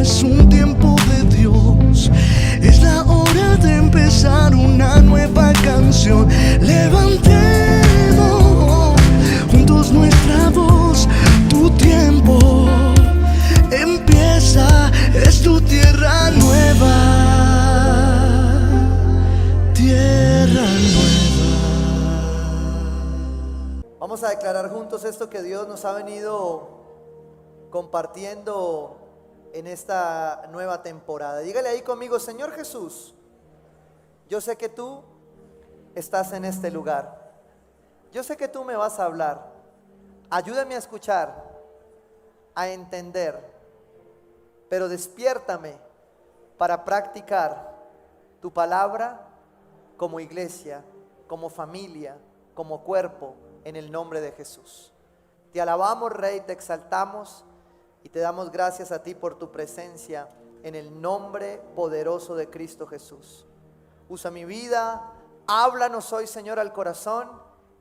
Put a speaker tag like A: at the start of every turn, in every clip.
A: es un tiempo de Dios. Es la hora de empezar una nueva canción. Levantemos juntos nuestra voz. Tu tiempo empieza, es tu tierra nueva. Tierra nueva.
B: Vamos a declarar juntos esto que Dios nos ha venido compartiendo en esta nueva temporada. Dígale ahí conmigo: Señor Jesús, yo sé que tú estás en este lugar. Yo sé que tú me vas a hablar. Ayúdame a escuchar, a entender, pero despiértame para practicar tu palabra como iglesia, como familia, como cuerpo, en el nombre de Jesús. Te alabamos, Rey, te exaltamos y te damos gracias a ti por tu presencia en el nombre poderoso de Cristo Jesús. Usa mi vida, háblanos hoy, Señor, al corazón,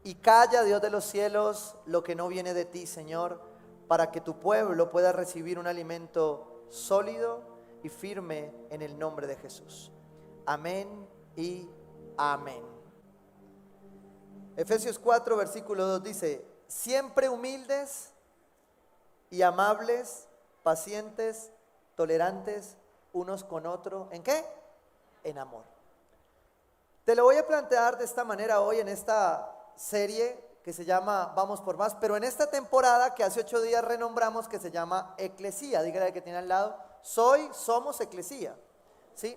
B: y calla, Dios de los cielos, lo que no viene de ti, Señor, para que tu pueblo pueda recibir un alimento sólido y firme en el nombre de Jesús. Amén y amén. Efesios 4, versículo 2 dice: siempre humildes y amables, pacientes, tolerantes unos con otros. ¿En qué? En amor. Te lo voy a plantear de esta manera hoy en esta serie que se llama Vamos por Más, pero en esta temporada que hace 8 días renombramos, que se llama Eclesía. Dígale al que tiene al lado: somos Eclesía. ¿Sí?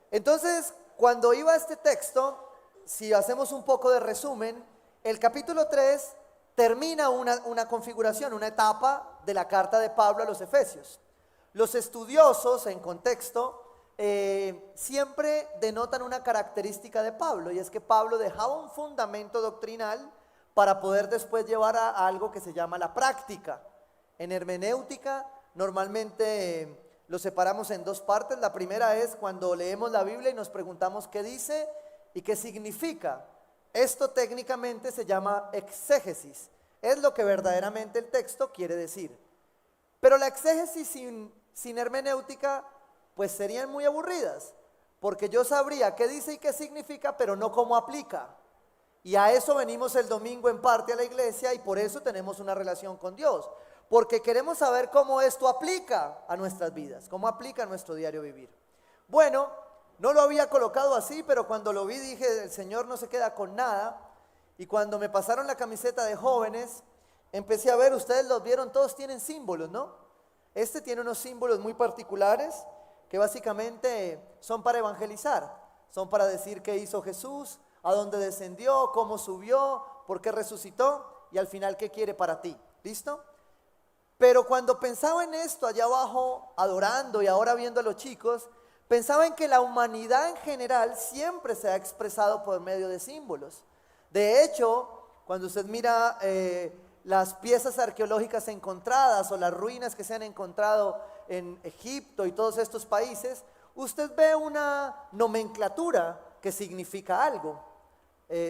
B: Entonces, cuando iba a este texto, si hacemos un poco de resumen, el capítulo 3 termina una configuración, una etapa de la carta de Pablo a los Efesios. Los estudiosos en contexto siempre denotan una característica de Pablo, y es que Pablo dejaba un fundamento doctrinal para poder después llevar a algo que se llama la práctica. En hermenéutica normalmente lo separamos en dos partes. La primera es cuando leemos la Biblia y nos preguntamos qué dice y qué significa. Esto técnicamente se llama exégesis, es lo que verdaderamente el texto quiere decir. Pero la exégesis sin hermenéutica pues serían muy aburridas, porque yo sabría qué dice y qué significa, pero no cómo aplica. Y a eso venimos el domingo en parte a la iglesia, y por eso tenemos una relación con Dios, porque queremos saber cómo esto aplica a nuestras vidas, cómo aplica a nuestro diario vivir. Bueno, no lo había colocado así, pero cuando lo vi dije: el Señor no se queda con nada. Y cuando me pasaron la camiseta de jóvenes, empecé a ver, ustedes los vieron, todos tienen símbolos, ¿no? Este tiene unos símbolos muy particulares que básicamente son para evangelizar, son para decir qué hizo Jesús, a dónde descendió, cómo subió, por qué resucitó y al final qué quiere para ti. ¿Listo? Pero cuando pensaba en esto allá abajo, adorando y ahora viendo a los chicos, pensaba en que la humanidad en general siempre se ha expresado por medio de símbolos. De hecho, cuando usted mira las piezas arqueológicas encontradas o las ruinas que se han encontrado en Egipto y todos estos países, usted ve una nomenclatura que significa algo.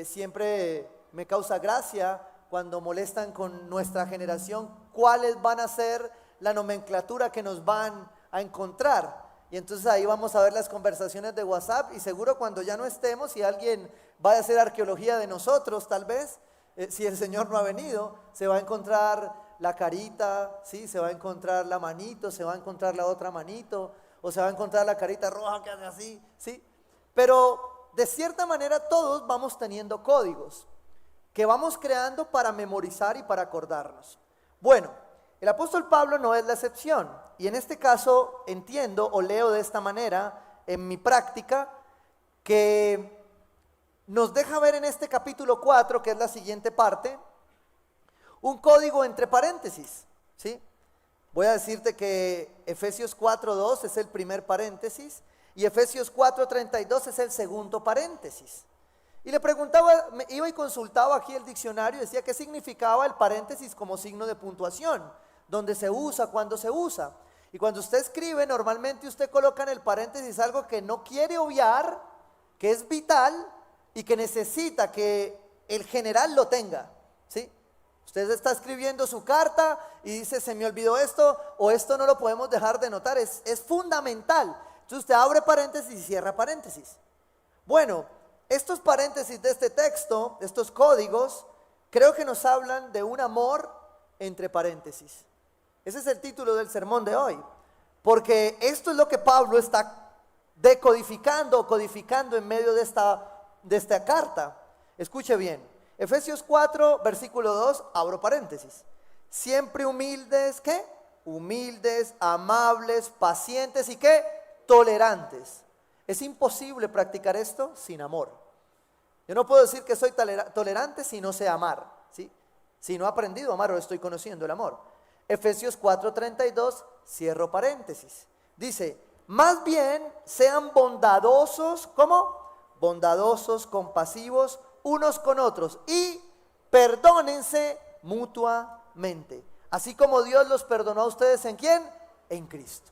B: Siempre me causa gracia cuando molestan con nuestra generación cuáles van a ser la nomenclatura que nos van a encontrar. Y entonces ahí vamos a ver las conversaciones de WhatsApp, y seguro cuando ya no estemos, si alguien va a hacer arqueología de nosotros, tal vez, si el Señor no ha venido, se va a encontrar la carita, ¿sí? Se va a encontrar la manito, se va a encontrar la otra manito, o se va a encontrar la carita roja que hace así, ¿sí? Pero de cierta manera todos vamos teniendo códigos que vamos creando para memorizar y para acordarnos. Bueno, el apóstol Pablo no es la excepción, y en este caso entiendo o leo de esta manera en mi práctica, que nos deja ver en este capítulo 4, que es la siguiente parte, un código entre paréntesis, ¿sí? Voy a decirte que Efesios 4:2 es el primer paréntesis y Efesios 4:32 es el segundo paréntesis. Y le preguntaba, iba y consultaba aquí el diccionario, decía qué significaba el paréntesis como signo de puntuación, dónde se usa, cuándo se usa. Y cuando usted escribe, normalmente usted coloca en el paréntesis algo que no quiere obviar, que es vital y que necesita que el general lo tenga, ¿sí? Usted está escribiendo su carta y dice, se me olvidó esto, o esto no lo podemos dejar de notar, es fundamental. Entonces usted abre paréntesis y cierra paréntesis. Bueno, estos paréntesis de este texto, estos códigos, creo que nos hablan de un amor entre paréntesis. Ese es el título del sermón de hoy, porque esto es lo que Pablo está decodificando o codificando en medio de esta carta. Escuche bien, Efesios 4, versículo 2, abro paréntesis. Siempre humildes, ¿qué? Humildes, amables, pacientes y ¿qué? Tolerantes. Es imposible practicar esto sin amor. Yo no puedo decir que soy tolerante si no sé amar, ¿sí? Si no he aprendido a amar o estoy conociendo el amor. Efesios 4:32, cierro paréntesis. Dice, más bien sean bondadosos, ¿cómo? Bondadosos, compasivos unos con otros y perdónense mutuamente. Así como Dios los perdonó a ustedes, ¿en quién? En Cristo.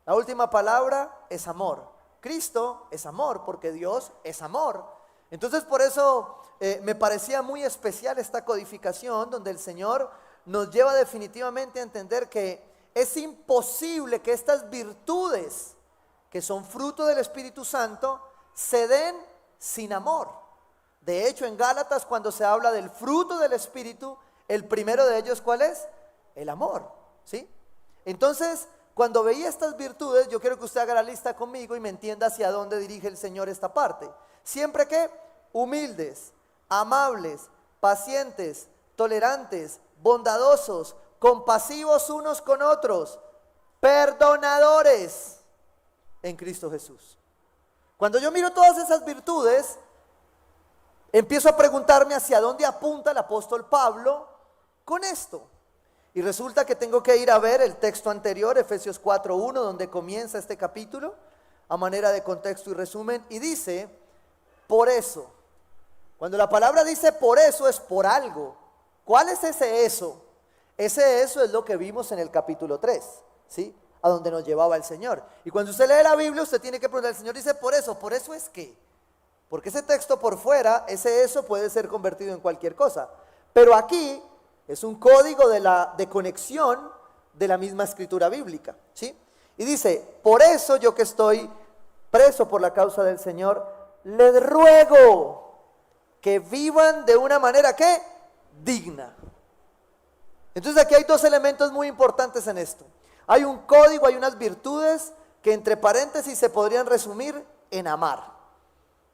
B: La última palabra es amor. Cristo es amor porque Dios es amor. Entonces por eso me parecía muy especial esta codificación donde el Señor nos lleva definitivamente a entender que es imposible que estas virtudes que son fruto del Espíritu Santo se den sin amor. De hecho, en Gálatas cuando se habla del fruto del Espíritu, el primero de ellos, ¿cuál es? El amor, ¿sí? Entonces, cuando veía estas virtudes, yo quiero que usted haga la lista conmigo y me entienda hacia dónde dirige el Señor esta parte. Siempre que humildes, amables, pacientes, tolerantes, bondadosos, compasivos unos con otros, perdonadores en Cristo Jesús. Cuando yo miro todas esas virtudes, empiezo a preguntarme hacia dónde apunta el apóstol Pablo con esto. Y resulta que tengo que ir a ver el texto anterior, Efesios 4:1, donde comienza este capítulo, a manera de contexto y resumen, y dice, por eso. Cuando la palabra dice por eso, es por algo. ¿Cuál es ese eso? Ese eso es lo que vimos en el capítulo 3, ¿sí? A donde nos llevaba el Señor. Y cuando usted lee la Biblia, usted tiene que preguntar, el Señor dice por eso es ¿qué? Porque ese texto por fuera, ese eso puede ser convertido en cualquier cosa. Pero aquí es un código de conexión de la misma escritura bíblica, ¿sí? Y dice, por eso yo que estoy preso por la causa del Señor, les ruego que vivan de una manera, ¿qué? Digna. Entonces aquí hay dos elementos muy importantes en esto. Hay un código, hay unas virtudes que entre paréntesis se podrían resumir en amar.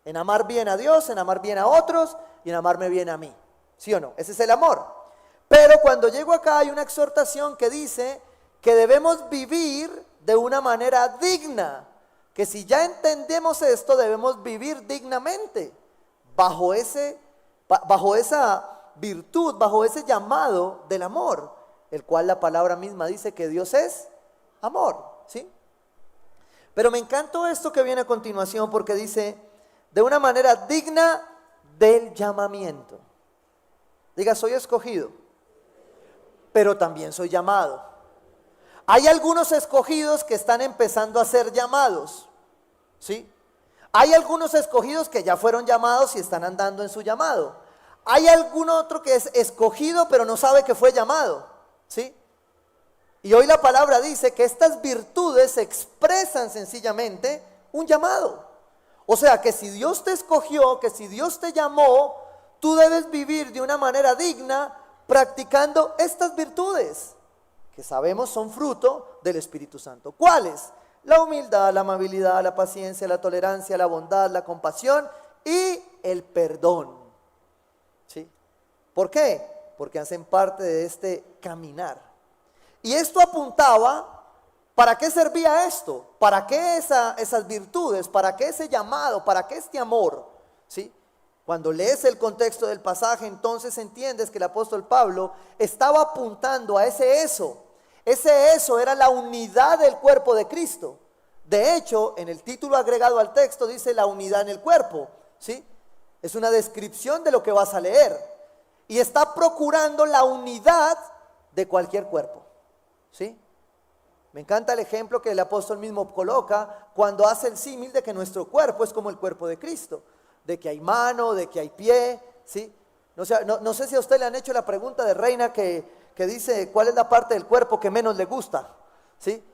B: En amar bien a Dios, en amar bien a otros y en amarme bien a mí. ¿Sí o no? Ese es el amor. Pero cuando llego acá hay una exhortación que dice que debemos vivir de una manera digna. Que si ya entendemos esto, debemos vivir dignamente. Bajo esa virtud, bajo ese llamado del amor, el cual la palabra misma dice que Dios es amor, ¿sí? Pero me encantó esto que viene a continuación porque dice, de una manera digna del llamamiento. Diga, soy escogido, pero también soy llamado. Hay algunos escogidos que están empezando a ser llamados, ¿sí? Hay algunos escogidos que ya fueron llamados y están andando en su llamado. Hay algún otro que es escogido pero no sabe que fue llamado, ¿sí? Y hoy la palabra dice que estas virtudes expresan sencillamente un llamado. O sea que si Dios te escogió, que si Dios te llamó, tú debes vivir de una manera digna practicando estas virtudes que sabemos son fruto del Espíritu Santo. ¿Cuáles? La humildad, la amabilidad, la paciencia, la tolerancia, la bondad, la compasión y el perdón. ¿Sí? ¿Por qué? Porque hacen parte de este caminar. Y esto apuntaba, ¿para qué servía esto? ¿Para qué esas virtudes? ¿Para qué ese llamado? ¿Para qué este amor? ¿Sí? Cuando lees el contexto del pasaje, entonces entiendes que el apóstol Pablo estaba apuntando a ese eso. Ese eso era la unidad del cuerpo de Cristo. De hecho, en el título agregado al texto dice la unidad en el cuerpo, ¿sí? Es una descripción de lo que vas a leer. Y está procurando la unidad de cualquier cuerpo, ¿sí? Me encanta el ejemplo que el apóstol mismo coloca cuando hace el símil de que nuestro cuerpo es como el cuerpo de Cristo. De que hay mano, de que hay pie, ¿sí? No sé si a usted le han hecho la pregunta de Reina que dice cuál es la parte del cuerpo que menos le gusta, ¿sí?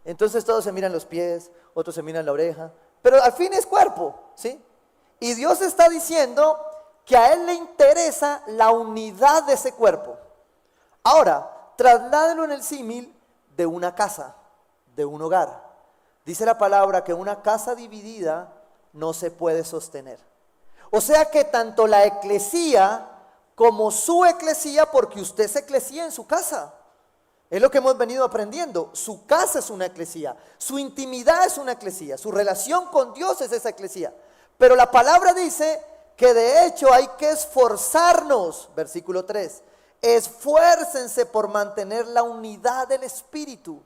B: Entonces todos se miran los pies, otros se miran la oreja, pero al fin es cuerpo, ¿sí? Y Dios está diciendo que a Él le interesa la unidad de ese cuerpo. Ahora, trasládelo en el símil de una casa, de un hogar. Dice la palabra que una casa dividida no se puede sostener. O sea que tanto la eclesía como su eclesía, porque usted es eclesía en su casa. Es lo que hemos venido aprendiendo. Su casa es una eclesía, su intimidad es una eclesía, su relación con Dios es esa eclesía. Pero la palabra dice que de hecho hay que esforzarnos, versículo 3, esfuércense por mantener la unidad del Espíritu.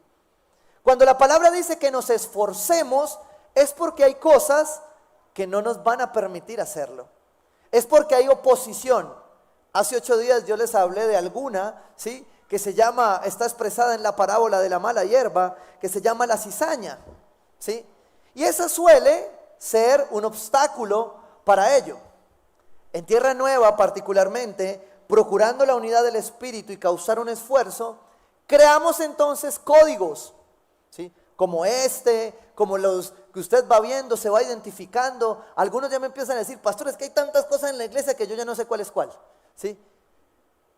B: Cuando la palabra dice que nos esforcemos, es porque hay cosas que no nos van a permitir hacerlo. Es porque hay oposición. Hace 8 días yo les hablé de alguna, ¿sí?, que se llama, está expresada en la parábola de la mala hierba, que se llama la cizaña, ¿sí? Y esa suele ser un obstáculo para ello. En Tierra Nueva particularmente, procurando la unidad del Espíritu y causar un esfuerzo, creamos entonces códigos, ¿sí?, como como los que usted va viendo, se va identificando. Algunos ya me empiezan a decir, pastor, es que hay tantas cosas en la iglesia que yo ya no sé cuál es cuál, ¿sí?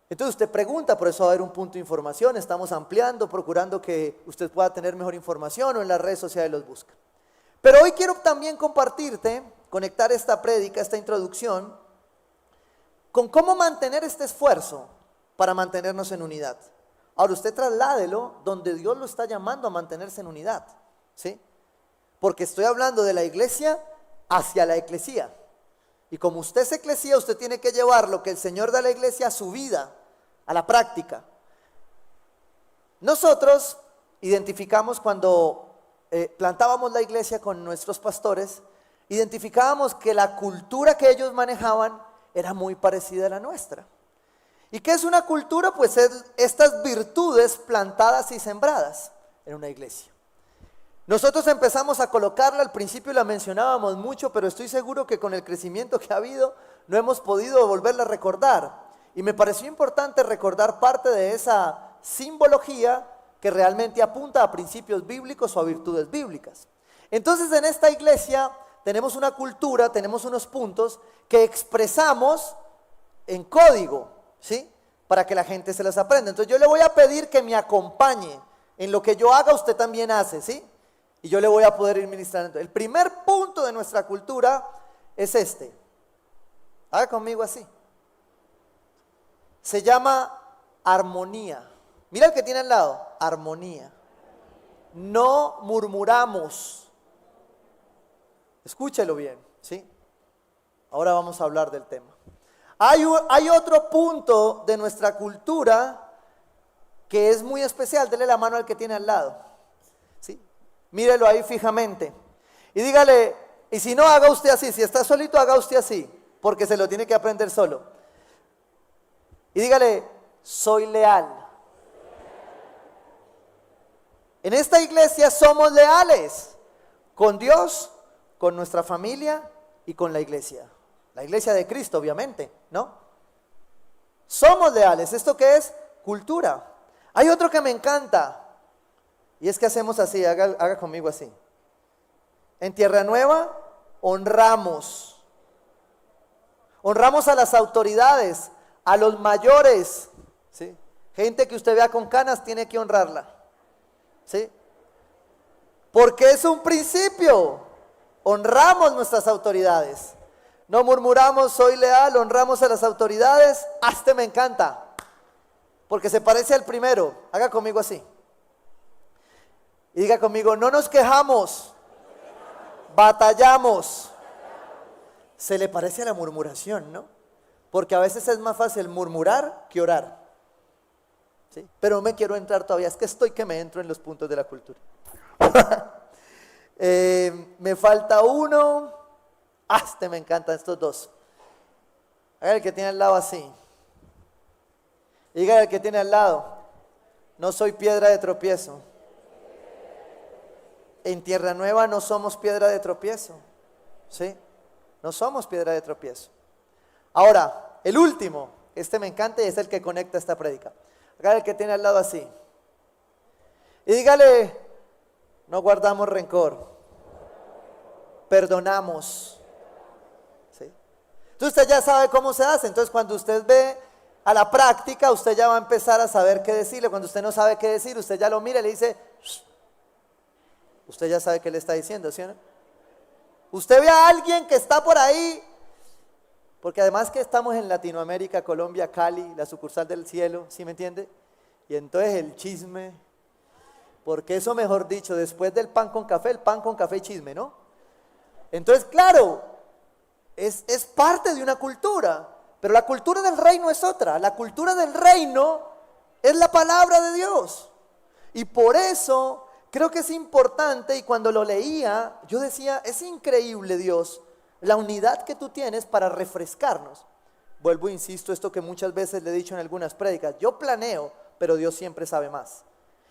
B: Entonces usted pregunta, por eso va a haber un punto de información, estamos ampliando, procurando que usted pueda tener mejor información, o en las redes sociales los busca. Pero hoy quiero también compartirte, conectar esta prédica, esta introducción, con cómo mantener este esfuerzo para mantenernos en unidad. Ahora usted trasládelo donde Dios lo está llamando a mantenerse en unidad, ¿sí? Porque estoy hablando de la iglesia hacia la eclesía. Y como usted es eclesía, usted tiene que llevar lo que el Señor da a la iglesia a su vida, a la práctica. Nosotros identificamos cuando plantábamos la iglesia con nuestros pastores, identificábamos que la cultura que ellos manejaban era muy parecida a la nuestra. ¿Y qué es una cultura? Pues es estas virtudes plantadas y sembradas en una iglesia. Nosotros empezamos a colocarla, al principio la mencionábamos mucho, pero estoy seguro que con el crecimiento que ha habido no hemos podido volverla a recordar. Y me pareció importante recordar parte de esa simbología que realmente apunta a principios bíblicos o a virtudes bíblicas. Entonces en esta iglesia tenemos una cultura, tenemos unos puntos que expresamos en código, ¿sí?, para que la gente se los aprenda. Entonces yo le voy a pedir que me acompañe en lo que yo haga, usted también hace, ¿sí? Y yo le voy a poder ir ministrando. El primer punto de nuestra cultura es este. Haga conmigo así. Se llama armonía. Mira el que tiene al lado. Armonía. No murmuramos. Escúchelo bien, ¿sí? Ahora vamos a hablar del tema. Hay otro punto de nuestra cultura que es muy especial. Dele la mano al que tiene al lado, ¿sí? Mírelo ahí fijamente y dígale, y si no, haga usted así. Si está solito, haga usted así, porque se lo tiene que aprender solo. Y dígale, soy leal. En esta iglesia somos leales con Dios, con nuestra familia y con la iglesia. La iglesia de Cristo, obviamente, ¿no? Somos leales. ¿Esto qué es? Cultura. Hay otro que me encanta. Y es que hacemos así, haga conmigo así. En Tierra Nueva, honramos. Honramos a las autoridades, a los mayores, ¿sí? Gente que usted vea con canas, tiene que honrarla, ¿sí? Porque es un principio. Honramos nuestras autoridades. No murmuramos, soy leal, honramos a las autoridades. Este me encanta, porque se parece al primero. Haga conmigo así. Y diga conmigo, no nos quejamos, batallamos. Se le parece a la murmuración, ¿no? Porque a veces es más fácil murmurar que orar, ¿sí? Pero no me quiero entrar todavía, es que estoy que me entro en los puntos de la cultura. Me falta uno. Me encantan estos dos. Haga el que tiene al lado así. Diga el que tiene al lado, no soy piedra de tropiezo. En Tierra Nueva no somos piedra de tropiezo, ¿sí? No somos piedra de tropiezo. Ahora, el último, este me encanta y es el que conecta esta prédica. Haga el que tiene al lado así. Y dígale, no guardamos rencor, perdonamos. ¿Sí? Entonces usted ya sabe cómo se hace. Entonces cuando usted ve a la práctica, usted ya va a empezar a saber qué decirle. Cuando usted no sabe qué decir, usted ya lo mira y le dice, shh. Usted ya sabe qué le está diciendo, ¿sí o no? Usted ve a alguien que está por ahí, porque además que estamos en Latinoamérica, Colombia, Cali, la sucursal del cielo, ¿sí me entiende? Y entonces el chisme, porque eso mejor dicho, después del pan con café, el pan con café y chisme, ¿no? Entonces, claro, es parte de una cultura, pero la cultura del reino es otra. La cultura del reino es la palabra de Dios. Y por eso creo que es importante, y cuando lo leía, yo decía, es increíble, Dios, la unidad que tú tienes para refrescarnos. Vuelvo, insisto, esto que muchas veces le he dicho en algunas prédicas, yo planeo, pero Dios siempre sabe más.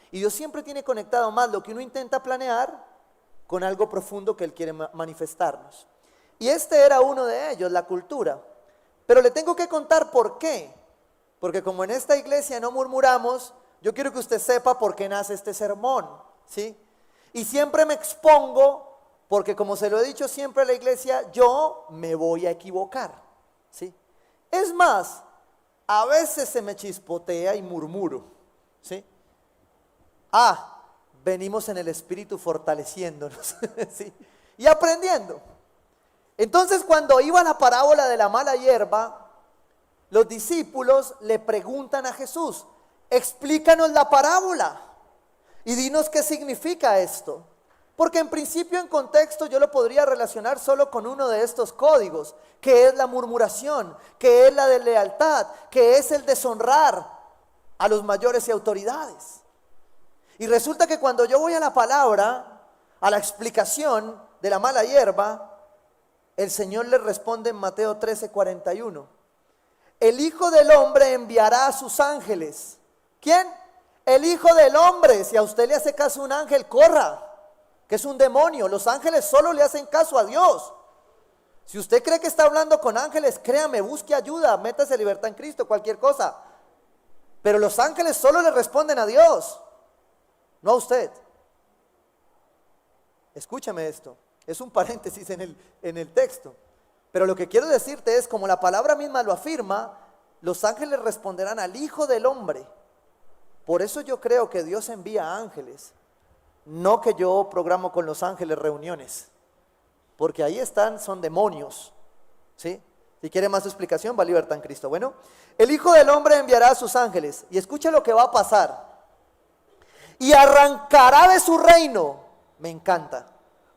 B: Y Dios siempre tiene conectado más lo que uno intenta planear con algo profundo que Él quiere manifestarnos. Y este era uno de ellos, la cultura. Pero le tengo que contar por qué. Porque como en esta iglesia no murmuramos, yo quiero que usted sepa por qué nace este sermón, ¿sí? Y siempre me expongo, porque como se lo he dicho siempre a la iglesia, yo me voy a equivocar, ¿sí? Es más, a veces se me chispotea y murmuro, ¿sí? Venimos en el espíritu fortaleciéndonos, ¿sí? Y aprendiendo. Entonces cuando iba la parábola de la mala hierba, los discípulos le preguntan a Jesús, explícanos la parábola y dinos qué significa esto. Porque en principio, en contexto, yo lo podría relacionar solo con uno de estos códigos, que es la murmuración, que es la deslealtad, que es el deshonrar a los mayores y autoridades. Y resulta que cuando yo voy a la palabra, a la explicación de la mala hierba, el Señor le responde en Mateo 13:41. El Hijo del Hombre enviará a sus ángeles. ¿Quién? El Hijo del Hombre. Si a usted le hace caso un ángel, corra, que es un demonio. Los ángeles solo le hacen caso a Dios. Si usted cree que está hablando con ángeles, créame, busque ayuda, métase libertad en Cristo, cualquier cosa. Pero los ángeles solo le responden a Dios, no a usted. Escúchame esto, es un paréntesis en el texto. Pero lo que quiero decirte es, como la palabra misma lo afirma, los ángeles responderán al Hijo del Hombre. Por eso yo creo que Dios envía ángeles. No que yo programo con los ángeles reuniones, porque ahí están, son demonios, ¿sí? Si quiere más explicación, va a libertad en Cristo. Bueno, el Hijo del Hombre enviará a sus ángeles, y escucha lo que va a pasar. Y arrancará de su reino. Me encanta.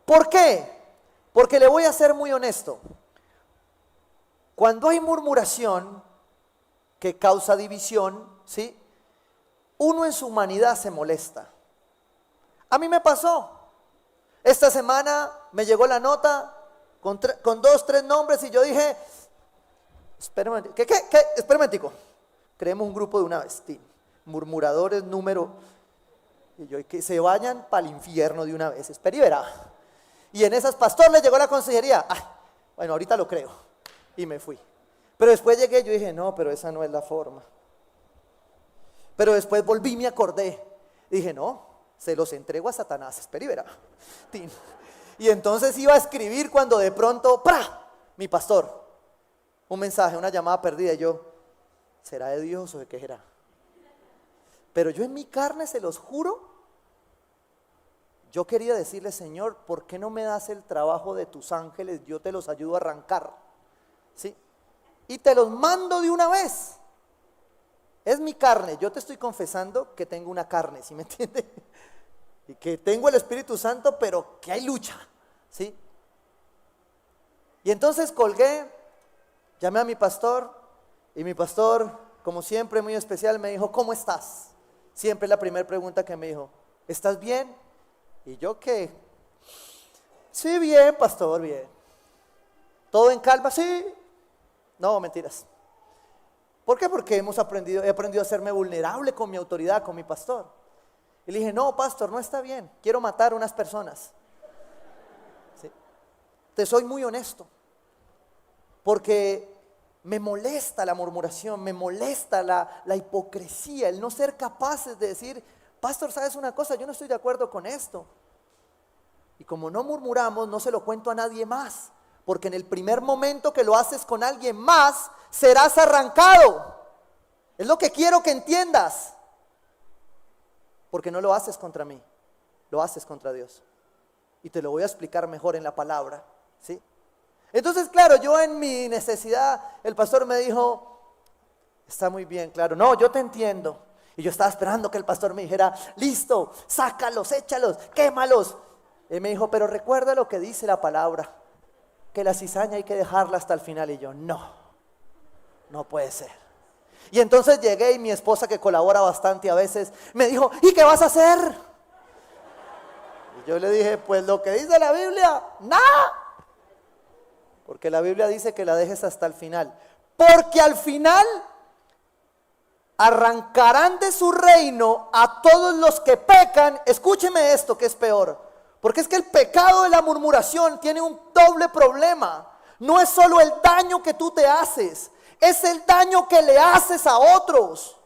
B: ¿Por qué? Porque le voy a ser muy honesto. Cuando hay murmuración que causa división, ¿sí? Uno en su humanidad se molesta. A mí me pasó. Esta semana me llegó la nota con 2, 3 nombres y yo dije, espera, ¿qué? Espera un momentico. Creemos un grupo de una vez, sí. Murmuradores número, y yo, que se vayan para el infierno de una vez, espera y verá. Y en esas, pastor, le llegó la consejería. Bueno, ahorita lo creo. Y me fui. Pero después llegué y yo dije, no, pero esa no es la forma. Pero después volví y me acordé. Dije, no, se los entrego a Satanás, espera y verá. Y entonces iba a escribir cuando de pronto, ¡pra! Mi pastor, un mensaje, una llamada perdida. Y yo, ¿será de Dios o de qué será? Pero yo en mi carne, se los juro, yo quería decirle, Señor, ¿por qué no me das el trabajo de tus ángeles? Yo te los ayudo a arrancar, ¿sí? Y te los mando de una vez. Es mi carne, yo te estoy confesando que tengo una carne, ¿sí me entiende? Y que tengo el Espíritu Santo, pero que hay lucha, ¿sí? Y entonces colgué, llamé a mi pastor, y mi pastor, como siempre, muy especial, me dijo, ¿cómo estás? Siempre la primera pregunta que me dijo, ¿estás bien? Y yo, ¿qué? Sí, bien, pastor, bien. ¿Todo en calma? Sí. No, mentiras. ¿Por qué? Porque he aprendido a hacerme vulnerable con mi autoridad, con mi pastor. Y le dije, no, pastor, no está bien, quiero matar a unas personas. ¿Sí? Te soy muy honesto, porque Me molesta la murmuración, me molesta la hipocresía, el no ser capaces de decir, pastor, ¿sabes una cosa? Yo no estoy de acuerdo con esto. Y como no murmuramos, no se lo cuento a nadie más, porque en el primer momento que lo haces con alguien más, serás arrancado. Es lo que quiero que entiendas, porque no lo haces contra mí, lo haces contra Dios. Y te lo voy a explicar mejor en la palabra, ¿sí? Entonces, claro, yo en mi necesidad, el pastor me dijo, está muy bien, claro, no, yo te entiendo. Y yo estaba esperando que el pastor me dijera, listo, sácalos, échalos, quémalos. Él me dijo, pero recuerda lo que dice la palabra, que la cizaña hay que dejarla hasta el final. Y yo, no puede ser. Y entonces llegué y mi esposa, que colabora bastante a veces, me dijo, ¿y qué vas a hacer? Y yo le dije, pues lo que dice la Biblia, nada. Porque la Biblia dice que la dejes hasta el final. Porque al final arrancarán de su reino a todos los que pecan. Escúcheme esto, que es peor. Porque es que el pecado de la murmuración tiene un doble problema. No es solo el daño que tú te haces, es el daño que le haces a otros.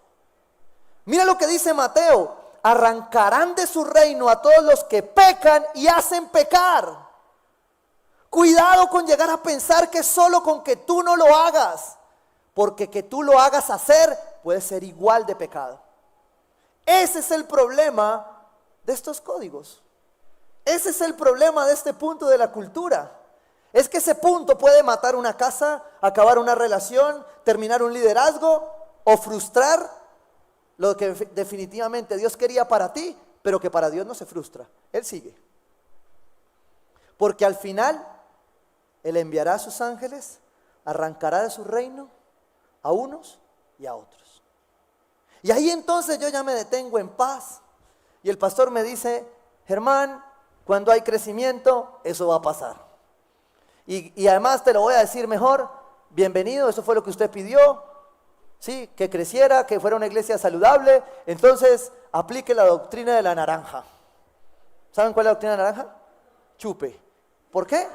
B: Mira lo que dice Mateo: arrancarán de su reino a todos los que pecan y hacen pecar. Cuidado con llegar a pensar que solo con que tú no lo hagas, porque que tú lo hagas hacer puede ser igual de pecado. Ese es el problema de estos códigos. Ese es el problema de este punto de la cultura. Es que ese punto puede matar una casa, acabar una relación, terminar un liderazgo o frustrar lo que definitivamente Dios quería para ti, pero que para Dios no se frustra. Él sigue. Porque al final Él enviará a sus ángeles, arrancará de su reino a unos y a otros. Y ahí entonces yo ya me detengo en paz. Y el pastor me dice, Germán, cuando hay crecimiento, eso va a pasar. Y además te lo voy a decir mejor, bienvenido, eso fue lo que usted pidió, sí, que creciera, que fuera una iglesia saludable, entonces aplique la doctrina de la naranja. ¿Saben cuál es la doctrina de la naranja? Chupe. ¿Por qué?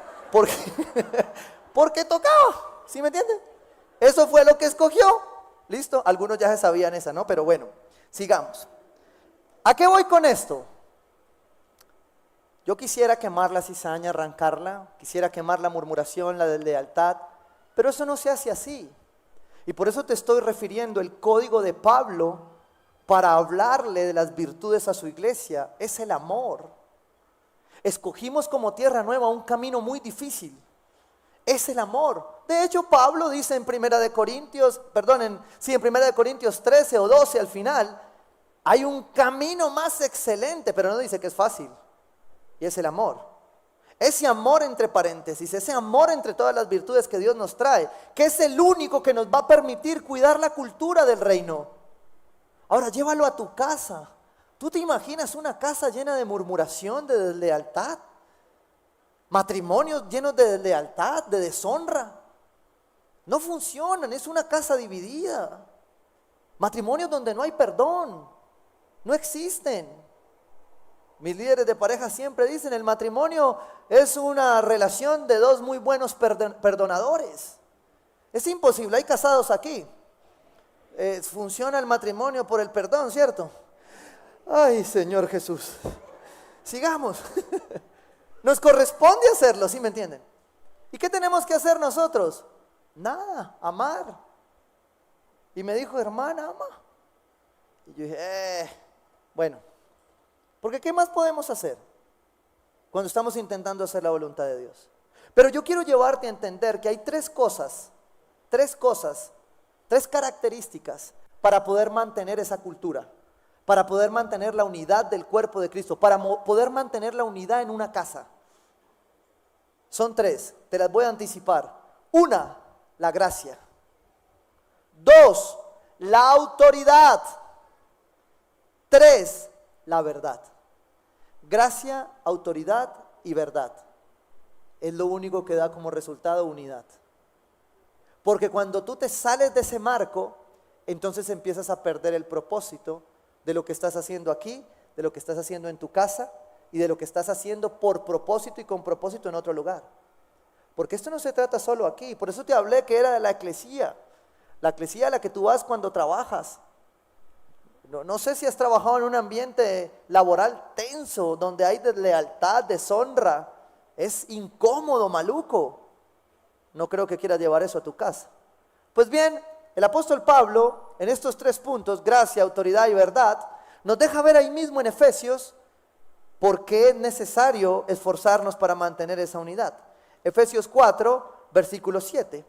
B: Porque tocaba, ¿sí me entienden? Eso fue lo que escogió. ¿Listo? Algunos ya se sabían esa, ¿no? Pero bueno, sigamos. ¿A qué voy con esto? Yo quisiera quemar la cizaña, arrancarla, quisiera quemar la murmuración, la deslealtad, pero eso no se hace así. Y por eso te estoy refiriendo el código de Pablo para hablarle de las virtudes a su iglesia, es el amor. Escogimos como tierra nueva un camino muy difícil, es el amor. De hecho, Pablo dice en 1 Corintios 13 o 12 al final, hay un camino más excelente, pero no dice que es fácil. Y es el amor. Ese amor entre paréntesis, ese amor entre todas las virtudes que Dios nos trae, que es el único que nos va a permitir cuidar la cultura del reino. Ahora, llévalo a tu casa. ¿Tú te imaginas una casa llena de murmuración, de deslealtad? Matrimonios llenos de deslealtad, de deshonra. No funcionan, es una casa dividida. Matrimonios donde no hay perdón, no existen. Mis líderes de pareja siempre dicen, el matrimonio es una relación de dos muy buenos perdonadores. Es imposible, hay casados aquí. Funciona el matrimonio por el perdón, ¿cierto? Ay, Señor Jesús. Sigamos. Nos corresponde hacerlo, ¿sí me entienden? ¿Y qué tenemos que hacer nosotros? Nada, amar. Y me dijo, hermana, ama. Y yo dije, bueno. Porque ¿qué más podemos hacer cuando estamos intentando hacer la voluntad de Dios? Pero yo quiero llevarte a entender que hay tres características para poder mantener esa cultura, para poder mantener la unidad del cuerpo de Cristo, para poder mantener la unidad en una casa. Son tres, te las voy a anticipar. Una, la gracia. Dos, la autoridad. Tres, la verdad. Gracia, autoridad y verdad. Es lo único que da como resultado unidad. Porque cuando tú te sales de ese marco, entonces empiezas a perder el propósito de lo que estás haciendo aquí, de lo que estás haciendo en tu casa y de lo que estás haciendo por propósito y con propósito en otro lugar. Porque esto no se trata solo aquí. Por eso te hablé que era de la eclesía a la que tú vas cuando trabajas. No sé si has trabajado en un ambiente laboral tenso, donde hay deslealtad, deshonra. Es incómodo, maluco. No creo que quieras llevar eso a tu casa. Pues bien, el apóstol Pablo, en estos 3 puntos, gracia, autoridad y verdad, nos deja ver ahí mismo en Efesios por qué es necesario esforzarnos para mantener esa unidad. Efesios 4, versículo 7.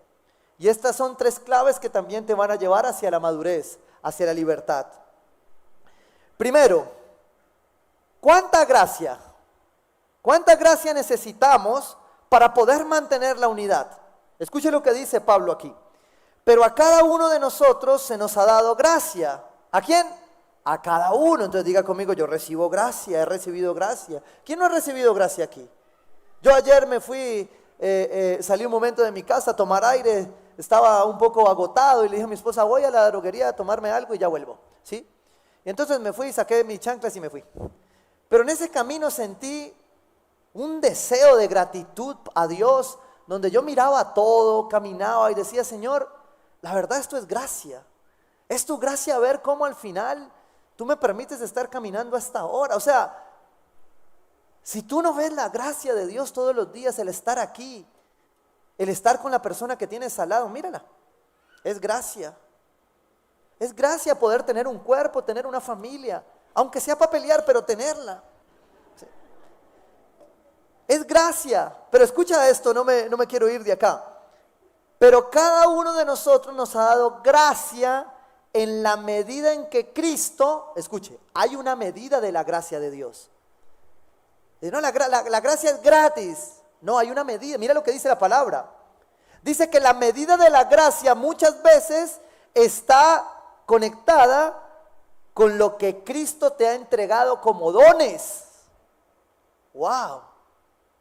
B: Y estas son 3 claves que también te van a llevar hacia la madurez, hacia la libertad. Primero, ¿cuánta gracia necesitamos para poder mantener la unidad? Escuche lo que dice Pablo aquí. Pero a cada uno de nosotros se nos ha dado gracia. ¿A quién? A cada uno. Entonces diga conmigo, yo recibo gracia, he recibido gracia. ¿Quién no ha recibido gracia aquí? Yo ayer me fui, salí un momento de mi casa a tomar aire, estaba un poco agotado y le dije a mi esposa, voy a la droguería a tomarme algo y ya vuelvo, ¿sí? Y entonces me fui, saqué mis chanclas y me fui. Pero en ese camino sentí un deseo de gratitud a Dios, donde yo miraba todo, caminaba y decía, Señor, la verdad esto es gracia. Es tu gracia ver cómo al final tú me permites estar caminando hasta ahora. O sea, si tú no ves la gracia de Dios todos los días, el estar aquí, el estar con la persona que tienes al lado, mírala, es gracia. Es gracia poder tener un cuerpo, tener una familia, aunque sea para pelear, pero tenerla. Sí. Es gracia, pero escucha esto, no me quiero ir de acá. Pero cada uno de nosotros nos ha dado gracia en la medida en que Cristo, escuche, hay una medida de la gracia de Dios. No, la gracia es gratis. No, hay una medida. Mira lo que dice la palabra. Dice que la medida de la gracia muchas veces está conectada con lo que Cristo te ha entregado como dones. Wow.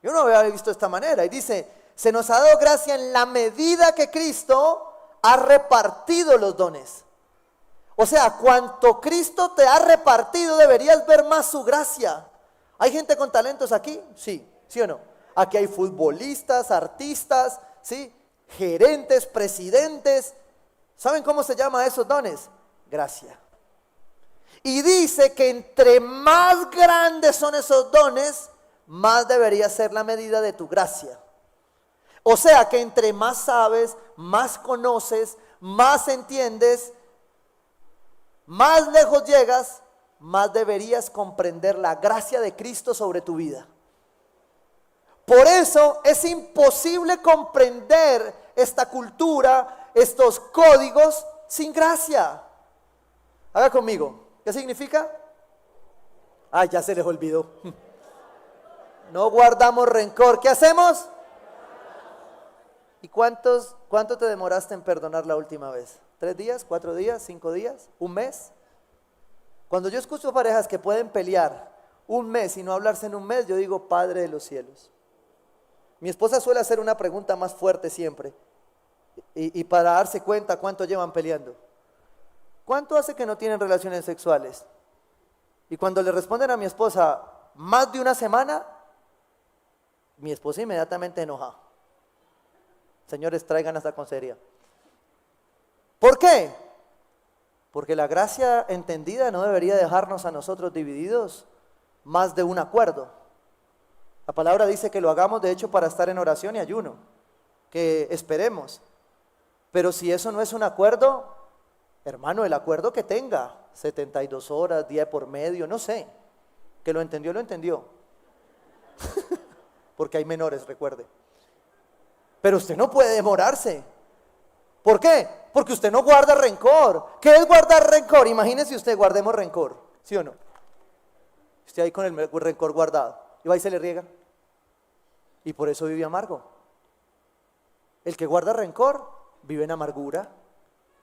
B: Yo no había visto de esta manera. Y dice, se nos ha dado gracia en la medida que Cristo ha repartido los dones. O sea, cuanto Cristo te ha repartido, deberías ver más su gracia. ¿Hay gente con talentos aquí? Sí, ¿sí o no? Aquí hay futbolistas, artistas, ¿sí? Gerentes, presidentes. ¿Saben cómo se llama esos dones? Gracia. Y dice que entre más grandes son esos dones, más debería ser la medida de tu gracia. O sea que entre más sabes, más conoces, más entiendes, más lejos llegas, más deberías comprender la gracia de Cristo sobre tu vida. Por eso es imposible comprender esta cultura, estos códigos sin gracia. Haga conmigo. ¿Qué significa? Ay, ya se les olvidó. No guardamos rencor. ¿Qué hacemos? ¿Y cuánto te demoraste en perdonar la última vez? ¿3 días? ¿4 días? ¿5 días? ¿1 mes? Cuando yo escucho parejas que pueden pelear 1 mes y no hablarse en 1 mes, yo digo, Padre de los cielos. Mi esposa suele hacer una pregunta más fuerte siempre, y para darse cuenta cuánto llevan peleando. ¿Cuánto hace que no tienen relaciones sexuales? Y cuando le responden a mi esposa, más de 1 semana, mi esposa inmediatamente enoja. Señores, traigan esta consejería. ¿Por qué? Porque la gracia entendida no debería dejarnos a nosotros divididos más de un acuerdo. La palabra dice que lo hagamos de hecho para estar en oración y ayuno, que esperemos. Pero si eso no es un acuerdo, hermano, el acuerdo que tenga, 72 horas, día por medio, no sé. Que lo entendió, lo entendió. Porque hay menores, recuerde. Pero usted no puede demorarse. ¿Por qué? Porque usted no guarda rencor. ¿Qué es guardar rencor? Imagínese usted, guardemos rencor, ¿sí o no? Usted ahí con el rencor guardado, y va y se le riega. Y por eso vive amargo. El que guarda rencor, vive en amargura.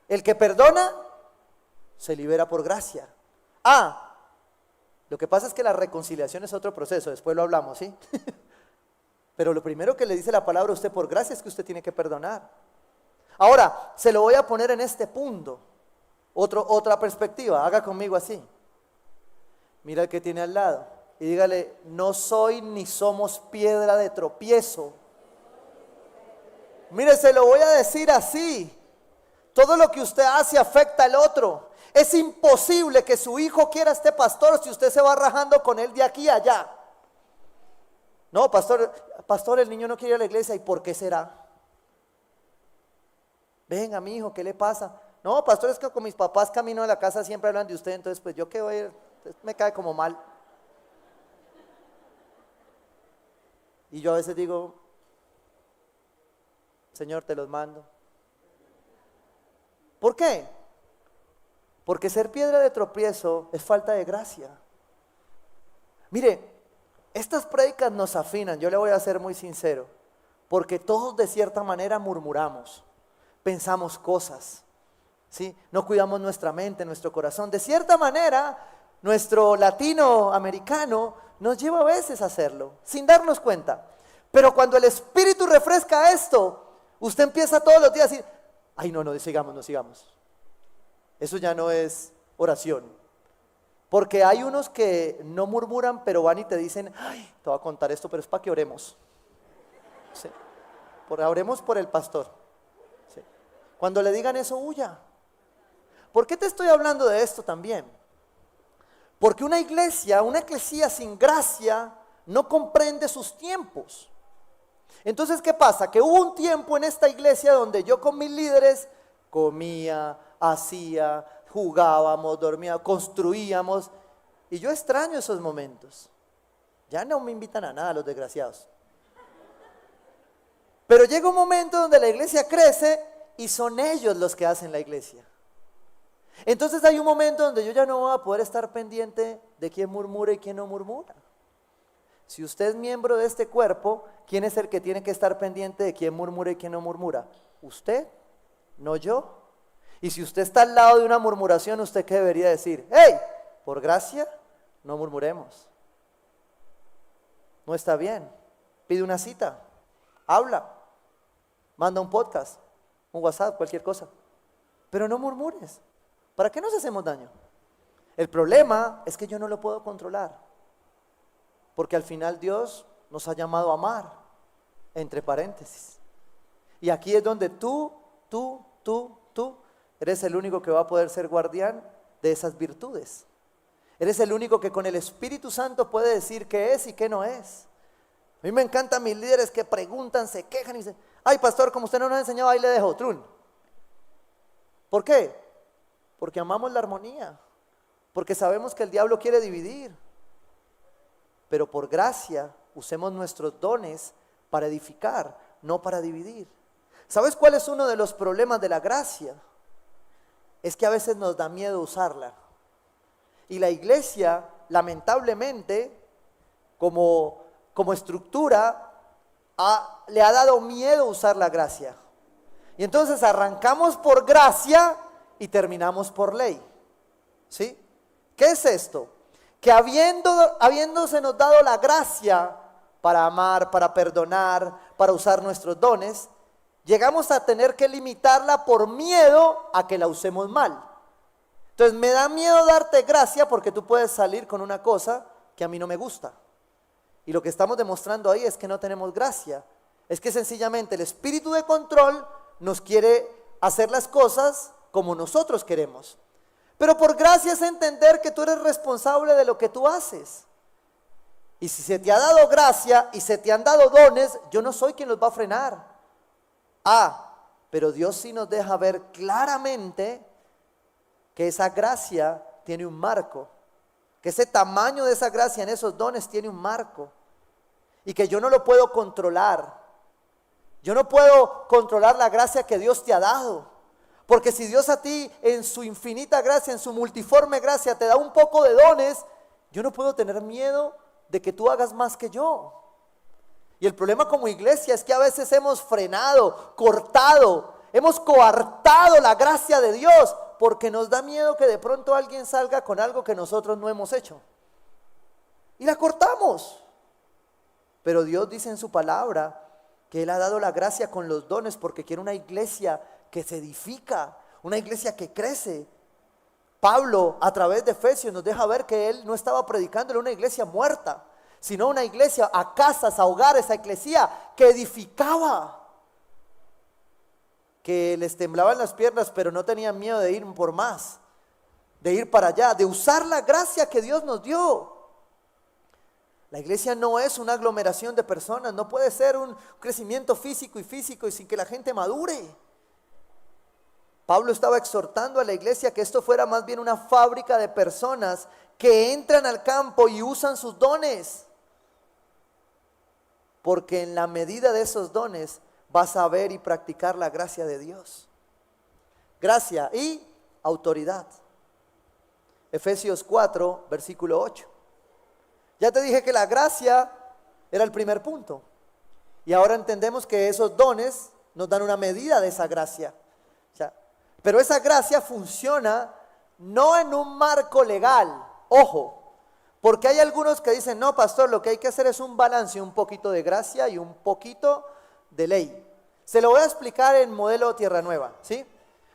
B: El que perdona, se libera por gracia. Lo que pasa es que la reconciliación es otro proceso, después lo hablamos, ¿sí? Pero lo primero que le dice la palabra a usted por gracia es que usted tiene que perdonar. Ahora, se lo voy a poner en este punto, otra perspectiva, haga conmigo así. Mira el que tiene al lado y dígale, no soy ni somos piedra de tropiezo Mire, se lo voy a decir así. Todo lo que usted hace afecta al otro. Es imposible que su hijo quiera a este pastor si usted se va rajando con él de aquí a allá. No, pastor, el niño no quiere ir a la iglesia. ¿Y por qué será? Venga, mi hijo, ¿qué le pasa? No, pastor, es que con mis papás camino a la casa siempre hablan de usted, entonces pues yo qué voy a ir, me cae como mal. Y yo a veces digo, Señor, te los mando. ¿Por qué? Porque ser piedra de tropiezo es falta de gracia. Mire, estas prédicas nos afinan, yo le voy a ser muy sincero, porque todos de cierta manera murmuramos, pensamos cosas, ¿sí? No cuidamos nuestra mente, nuestro corazón. De cierta manera, nuestro latinoamericano nos lleva a veces a hacerlo, sin darnos cuenta. Pero cuando el Espíritu refresca esto, usted empieza todos los días a decir, ay no sigamos, no sigamos. Eso ya no es oración. Porque hay unos que no murmuran, pero van y te dicen, ay, te voy a contar esto, pero es para que oremos. ¿Sí? Oremos por el pastor. ¿Sí? Cuando le digan eso, huya. ¿Por qué te estoy hablando de esto también? Porque una eclesía sin gracia no comprende sus tiempos. Entonces, ¿qué pasa? Que hubo un tiempo en esta iglesia donde yo con mis líderes comía, hacía, jugábamos, dormíamos, construíamos. Y yo extraño esos momentos. Ya no me invitan a nada los desgraciados. Pero llega un momento donde la iglesia crece y son ellos los que hacen la iglesia. Entonces hay un momento donde yo ya no voy a poder estar pendiente de quién murmura y quién no murmura. Si usted es miembro de este cuerpo, ¿quién es el que tiene que estar pendiente de quién murmura y quién no murmura? ¿Usted? No yo. Y si usted está al lado de una murmuración, ¿usted qué debería decir? ¡Hey! Por gracia, no murmuremos. No está bien. Pide una cita, habla, manda un podcast, un WhatsApp, cualquier cosa. Pero no murmures. ¿Para qué nos hacemos daño? El problema es que yo no lo puedo controlar. Porque al final Dios nos ha llamado a amar, entre paréntesis. Y aquí es donde tú eres el único que va a poder ser guardián de esas virtudes. Eres el único que con el Espíritu Santo puede decir qué es y qué no es. A mí me encantan mis líderes que preguntan, se quejan y dicen, ay pastor, como usted no nos ha enseñado, ahí le dejo, trun. ¿Por qué? Porque amamos la armonía, porque sabemos que el diablo quiere dividir. Pero por gracia, usemos nuestros dones para edificar, no para dividir. ¿Sabes cuál es uno de los problemas de la gracia? Es que a veces nos da miedo usarla. Y la iglesia, lamentablemente, como estructura, le ha dado miedo usar la gracia. Y entonces arrancamos por gracia y terminamos por ley. ¿Sí? ¿Qué es esto? Que habiéndose nos dado la gracia para amar, para perdonar, para usar nuestros dones, llegamos a tener que limitarla por miedo a que la usemos mal. Entonces me da miedo darte gracia porque tú puedes salir con una cosa que a mí no me gusta. Y lo que estamos demostrando ahí es que no tenemos gracia. Es que sencillamente el espíritu de control nos quiere hacer las cosas como nosotros queremos. Pero por gracia es entender que tú eres responsable de lo que tú haces. Y si se te ha dado gracia y se te han dado dones, yo no soy quien los va a frenar. Pero Dios sí nos deja ver claramente que esa gracia tiene un marco. Que ese tamaño de esa gracia en esos dones tiene un marco. Y que yo no lo puedo controlar. Yo no puedo controlar la gracia que Dios te ha dado. Porque si Dios a ti en su infinita gracia, en su multiforme gracia te da un poco de dones, yo no puedo tener miedo de que tú hagas más que yo. Y el problema como iglesia es que a veces hemos frenado, cortado, hemos coartado la gracia de Dios porque nos da miedo que de pronto alguien salga con algo que nosotros no hemos hecho. Y la cortamos. Pero Dios dice en su palabra que Él ha dado la gracia con los dones porque quiere una iglesia que se edifica, una iglesia que crece. Pablo a través de Efesios nos deja ver que él no estaba predicándole una iglesia muerta, sino una iglesia a casas, a hogares, a eclesía que edificaba. que les temblaban las piernas, pero no tenían miedo de ir por más, de ir para allá, de usar la gracia que Dios nos dio. La iglesia no es una aglomeración de personas, no puede ser un crecimiento físico y sin que la gente madure. Pablo estaba exhortando a la iglesia que esto fuera más bien una fábrica de personas que entran al campo y usan sus dones. Porque en la medida de esos dones vas a ver y practicar la gracia de Dios. Gracia y autoridad. Efesios 4, versículo 8. Ya te dije que la gracia era el primer punto. Y ahora entendemos que esos dones nos dan una medida de esa gracia. O sea, pero esa gracia funciona no en un marco legal. Ojo, porque hay algunos que dicen, no, pastor, lo que hay que hacer es un balance, un poquito de gracia y un poquito de ley. Se lo voy a explicar en modelo Tierra Nueva, ¿sí?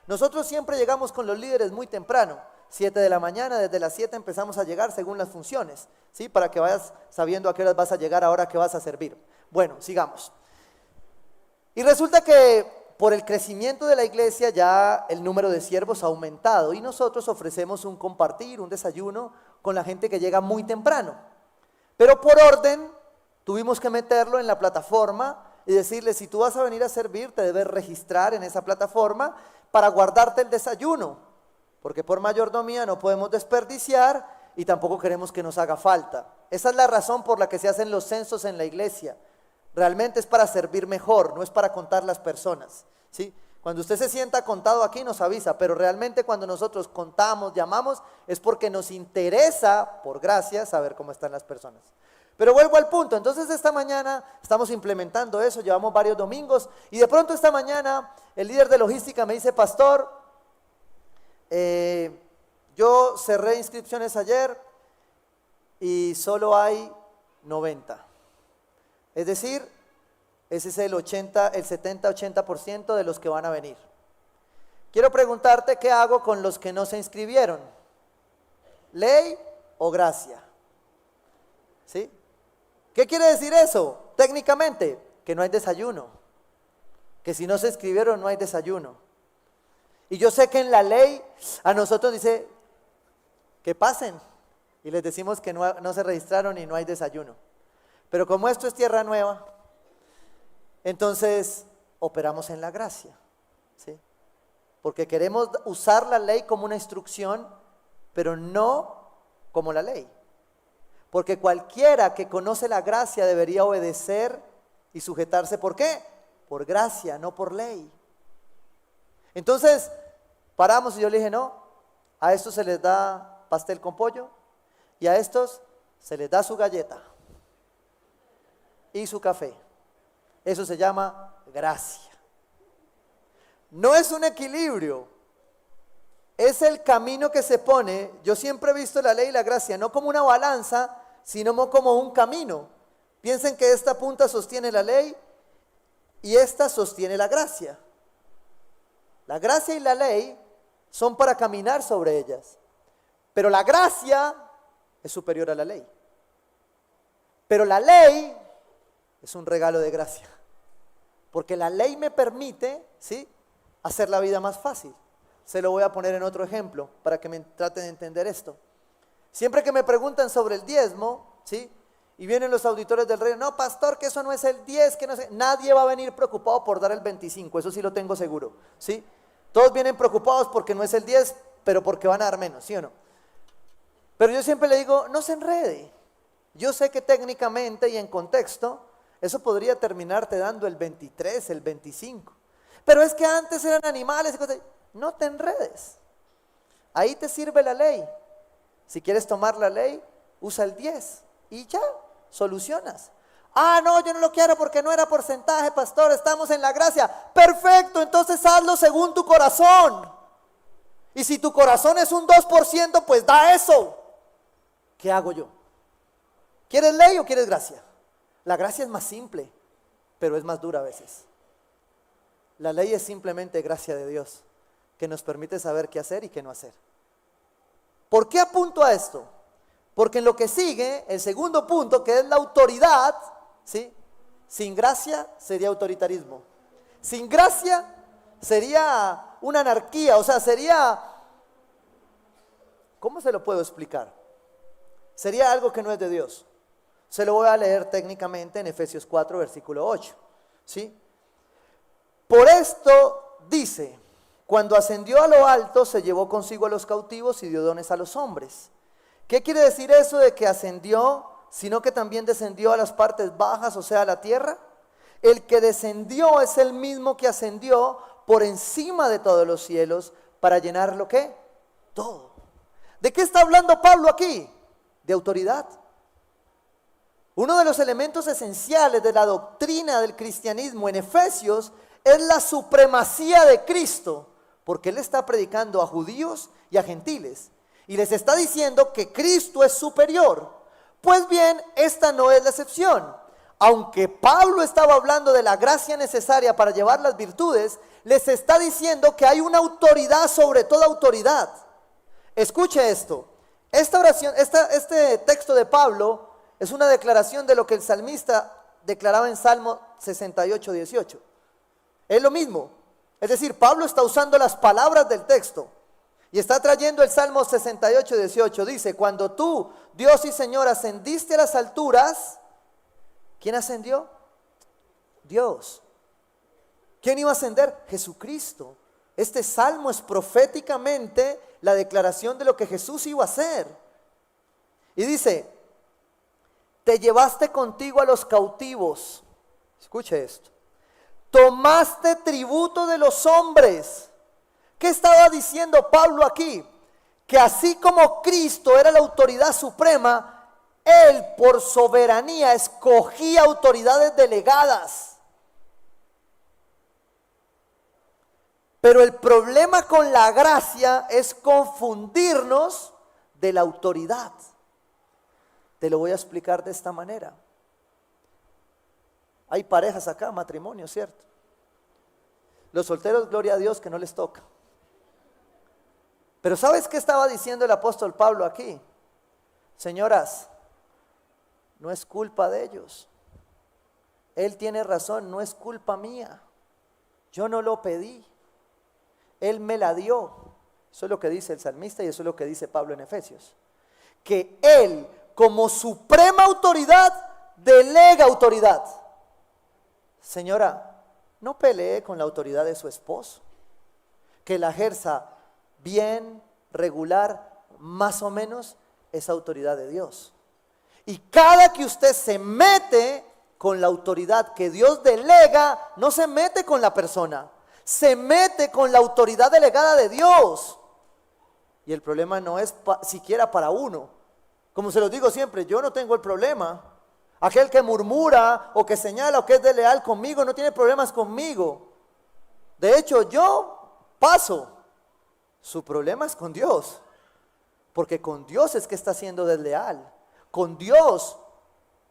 B: Nosotros siempre llegamos con los líderes muy temprano. 7 de la mañana, desde las 7 empezamos a llegar según las funciones, ¿sí? Para que vayas sabiendo a qué horas vas a llegar ahora que vas a servir. Bueno, sigamos. Y resulta que por el crecimiento de la iglesia ya el número de siervos ha aumentado y nosotros ofrecemos un compartir, un desayuno con la gente que llega muy temprano. Pero por orden tuvimos que meterlo en la plataforma y decirle, si tú vas a venir a servir, te debes registrar en esa plataforma para guardarte el desayuno. Porque por mayordomía no podemos desperdiciar y tampoco queremos que nos haga falta. Esa es la razón por la que se hacen los censos en la iglesia. Realmente es para servir mejor, no es para contar las personas, ¿sí? Cuando usted se sienta contado aquí nos avisa, pero realmente cuando nosotros contamos, llamamos, es porque nos interesa, por gracia, saber cómo están las personas. Pero vuelvo al punto, entonces esta mañana estamos implementando eso, llevamos varios domingos y de pronto esta mañana el líder de logística me dice, pastor, yo cerré inscripciones ayer y solo hay 90. Es decir, ese es el 70-80% de los que van a venir. Quiero preguntarte qué hago con los que no se inscribieron. ¿Ley o gracia? ¿Sí? ¿Qué quiere decir eso? Técnicamente, que no hay desayuno. Que si no se inscribieron no hay desayuno. Y yo sé que en la ley a nosotros dice que pasen. Y les decimos que no se registraron y no hay desayuno. Pero como esto es Tierra Nueva, entonces operamos en la gracia, ¿sí? Porque queremos usar la ley como una instrucción, pero no como la ley. Porque cualquiera que conoce la gracia debería obedecer y sujetarse. ¿Por qué? Por gracia, no por ley. Entonces paramos y yo le dije, no, a estos se les da pastel con pollo y a estos se les da su galleta y su café. Eso se llama gracia. No es un equilibrio, es el camino que se pone. Yo siempre he visto la ley y la gracia no como una balanza, sino como un camino. Piensen que esta punta sostiene la ley y esta sostiene la gracia. La gracia y la ley son para caminar sobre ellas, pero la gracia es superior a la ley. Pero la ley es un regalo de gracia, porque la ley me permite, ¿sí?, hacer la vida más fácil. Se lo voy a poner en otro ejemplo para que me traten de entender esto. Siempre que me preguntan sobre el diezmo, ¿sí?, y vienen los auditores del reino, no, pastor, que eso no es el 10, que no sé. Nadie va a venir preocupado por dar el 25, eso sí lo tengo seguro, ¿sí? Todos vienen preocupados porque no es el 10, pero porque van a dar menos, ¿sí o no? Pero yo siempre le digo, no se enrede. Yo sé que técnicamente y en contexto, eso podría terminarte dando el 23, el 25. Pero es que antes eran animales y cosas. No te enredes. Ahí te sirve la ley. Si quieres tomar la ley, usa el 10 y ya, solucionas. Ah, no, yo no lo quiero porque no era porcentaje, pastor, estamos en la gracia. Perfecto, entonces hazlo según tu corazón. Y si tu corazón es un 2%, pues da eso. ¿Qué hago yo? ¿Quieres ley o quieres gracia? La gracia es más simple, pero es más dura a veces. La ley es simplemente gracia de Dios, que nos permite saber qué hacer y qué no hacer. ¿Por qué apunto a esto? Porque en lo que sigue, el segundo punto, que es la autoridad, ¿sí?, sin gracia sería autoritarismo. Sin gracia Sería una anarquía, o sea, sería, ¿cómo se lo puedo explicar? Sería algo que no es de Dios. Se lo voy a leer técnicamente en Efesios 4, versículo 8. ¿Sí? Por esto dice, cuando ascendió a lo alto, se llevó consigo a los cautivos y dio dones a los hombres. ¿Qué quiere decir eso de que ascendió, sino que también descendió a las partes bajas, o sea, a la tierra? El que descendió es el mismo que ascendió por encima de todos los cielos para llenar lo que todo. ¿De qué está hablando Pablo aquí? De autoridad. Uno de los elementos esenciales de la doctrina del cristianismo en Efesios es la supremacía de Cristo, porque él está predicando a judíos y a gentiles y les está diciendo que Cristo es superior. Pues bien, esta no es la excepción. Aunque Pablo estaba hablando de la gracia necesaria para llevar las virtudes, les está diciendo que hay una autoridad sobre toda autoridad. Escuche esto. Esta oración, este texto de Pablo es una declaración de lo que el salmista declaraba en Salmo 68, 18. Es lo mismo. Es decir, Pablo está usando las palabras del texto y está trayendo el Salmo 68, 18. Dice, cuando tú, Dios y Señor, ascendiste a las alturas, ¿quién ascendió? Dios. ¿Quién iba a ascender? Jesucristo. Este salmo es proféticamente la declaración de lo que Jesús iba a hacer. Y dice, te llevaste contigo a los cautivos. Escuche esto. Tomaste tributo de los hombres. ¿Qué estaba diciendo Pablo aquí? Que así como Cristo era la autoridad suprema, Él por soberanía escogía autoridades delegadas. Pero el problema con la gracia es confundirnos de la autoridad. Te lo voy a explicar de esta manera. Hay parejas acá, matrimonio, ¿cierto? Los solteros, gloria a Dios que no les toca. Pero ¿sabes qué estaba diciendo el apóstol Pablo aquí? Señoras, no es culpa de ellos. Él tiene razón, no es culpa mía. Yo no lo pedí. Él me la dio. Eso es lo que dice el salmista y eso es lo que dice Pablo en Efesios. Que Él, como suprema autoridad, delega autoridad. Señora, no pelee con la autoridad de su esposo. Que la ejerza bien, regular, más o menos, es autoridad de Dios. Y cada que usted se mete con la autoridad que Dios delega, no se mete con la persona, se mete con la autoridad delegada de Dios. Y el problema no es siquiera para uno. Como se los digo siempre, yo no tengo el problema. Aquel que murmura o que señala o que es desleal conmigo no tiene problemas conmigo. De hecho, yo paso. Su problema es con Dios. Porque con Dios es que está siendo desleal. Con Dios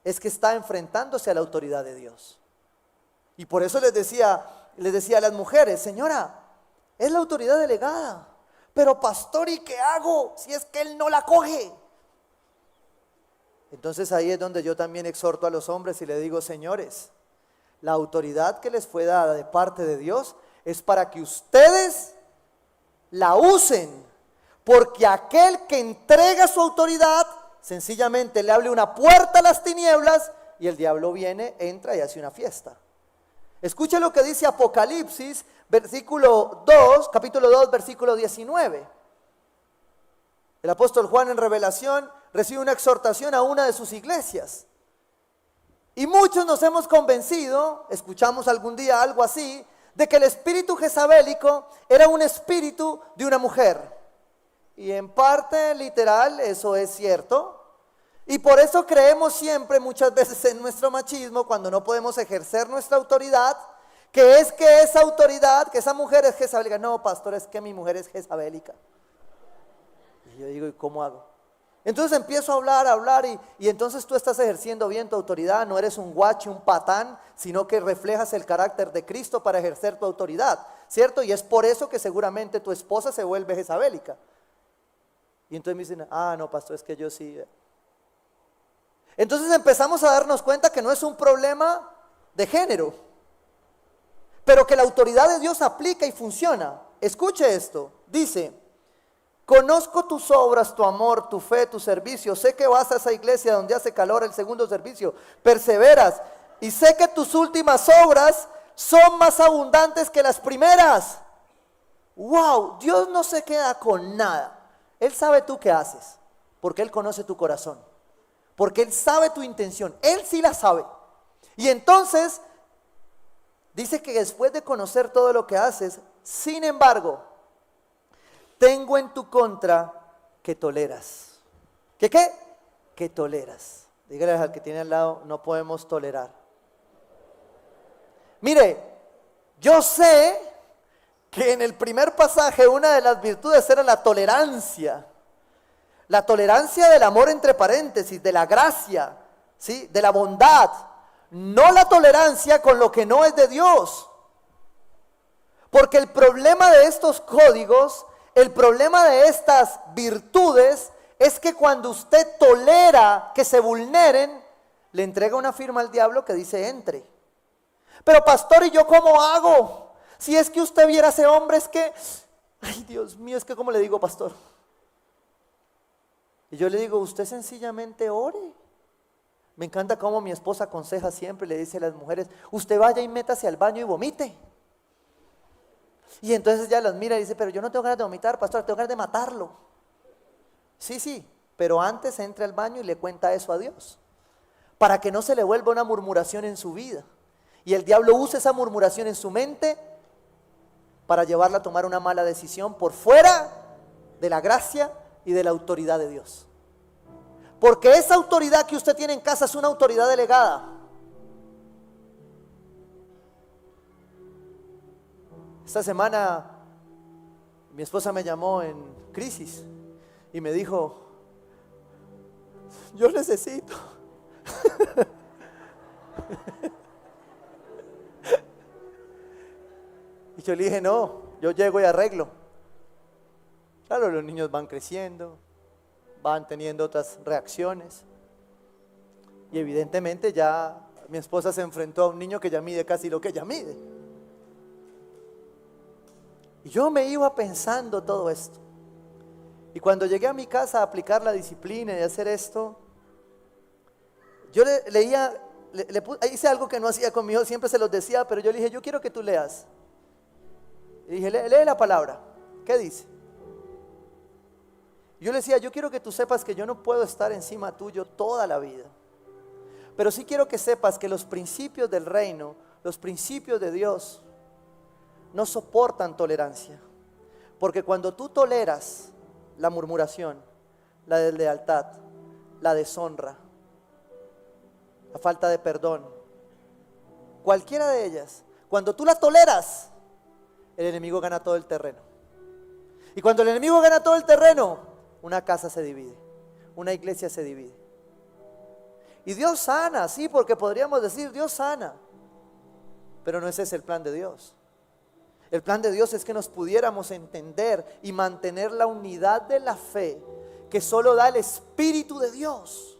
B: es que está enfrentándose a la autoridad de Dios. Y por eso les decía a las mujeres, señora, es la autoridad delegada. Pero pastor, ¿y qué hago si es que él no la coge? Entonces ahí es donde yo también exhorto a los hombres y le digo, señores, la autoridad que les fue dada de parte de Dios es para que ustedes la usen, porque aquel que entrega su autoridad sencillamente le abre una puerta a las tinieblas y el diablo viene, entra y hace una fiesta. Escuche lo que dice Apocalipsis, capítulo 2, versículo 19. El apóstol Juan en Revelación recibe una exhortación a una de sus iglesias. Y muchos nos hemos convencido, escuchamos algún día algo así, de que el espíritu jezabélico era un espíritu de una mujer. Y en parte literal eso es cierto. Y por eso creemos siempre, muchas veces en nuestro machismo, cuando no podemos ejercer nuestra autoridad, que esa autoridad, que esa mujer es jezabélica. No, pastor, es que mi mujer es jezabélica. Y yo digo, ¿y cómo hago? Entonces empiezo a hablar y entonces tú estás ejerciendo bien tu autoridad, no eres un guache, un patán, sino que reflejas el carácter de Cristo para ejercer tu autoridad, ¿cierto? Y es por eso que seguramente tu esposa se vuelve jezabélica. Y entonces me dicen, no, pastor, es que yo sí. Entonces empezamos a darnos cuenta que no es un problema de género. pero que la autoridad de Dios aplica y funciona. Escuche esto, dice: conozco tus obras, tu amor, tu fe, tu servicio. Sé que vas a esa iglesia donde hace calor el segundo servicio. Perseveras. Y sé que tus últimas obras son más abundantes que las primeras. Wow, Dios no se queda con nada. Él sabe tú qué haces, porque Él conoce tu corazón, porque Él sabe tu intención. Él sí la sabe. Y entonces dice que después de conocer todo lo que haces, sin embargo, tengo en tu contra que toleras. ¿Qué qué? Que toleras. Dígale al que tiene al lado: no podemos tolerar. Mire, yo sé que en el primer pasaje una de las virtudes era la tolerancia. La tolerancia del amor, entre paréntesis, de la gracia, ¿sí? De la bondad. No la tolerancia con lo que no es de Dios. Porque el problema de estos códigos, el problema de estas virtudes, es que cuando usted tolera que se vulneren, le entrega una firma al diablo que dice entre. Pero pastor, ¿y yo cómo hago? Si es que usted viera a ese hombre, es que, ay Dios mío, es que ¿cómo le digo, pastor? Y yo le digo: usted sencillamente ore. Me encanta cómo mi esposa aconseja siempre, le dice a las mujeres: usted vaya y métase al baño y vomite. Y entonces ella las mira y dice: pero yo no tengo ganas de vomitar, pastor, tengo ganas de matarlo. Sí, pero antes entre al baño y le cuenta eso a Dios, para que no se le vuelva una murmuración en su vida. Y el diablo usa esa murmuración en su mente para llevarla a tomar una mala decisión por fuera de la gracia y de la autoridad de Dios. Porque esa autoridad que usted tiene en casa es una autoridad delegada. Esta semana mi esposa me llamó en crisis y me dijo: yo necesito. Y yo le dije: no, yo llego y arreglo. Claro, los niños van creciendo, van teniendo otras reacciones. Y evidentemente ya mi esposa se enfrentó a un niño que ya mide casi lo que ella mide. Y yo me iba pensando todo esto. Y cuando llegué a mi casa a aplicar la disciplina y a hacer esto, yo hice algo que no hacía conmigo, siempre se los decía, pero yo le dije: yo quiero que tú leas. Y dije: lee la palabra. ¿Qué dice? Yo le decía: yo quiero que tú sepas que yo no puedo estar encima tuyo toda la vida, pero sí quiero que sepas que los principios del reino, los principios de Dios, no soportan tolerancia. Porque cuando tú toleras la murmuración, la deslealtad, la deshonra, la falta de perdón, cualquiera de ellas, cuando tú la toleras, el enemigo gana todo el terreno. Y cuando el enemigo gana todo el terreno, una casa se divide, una iglesia se divide. Y Dios sana, sí, porque podríamos decir: Dios sana, pero no ese es el plan de Dios. El plan de Dios es que nos pudiéramos entender y mantener la unidad de la fe que solo da el Espíritu de Dios.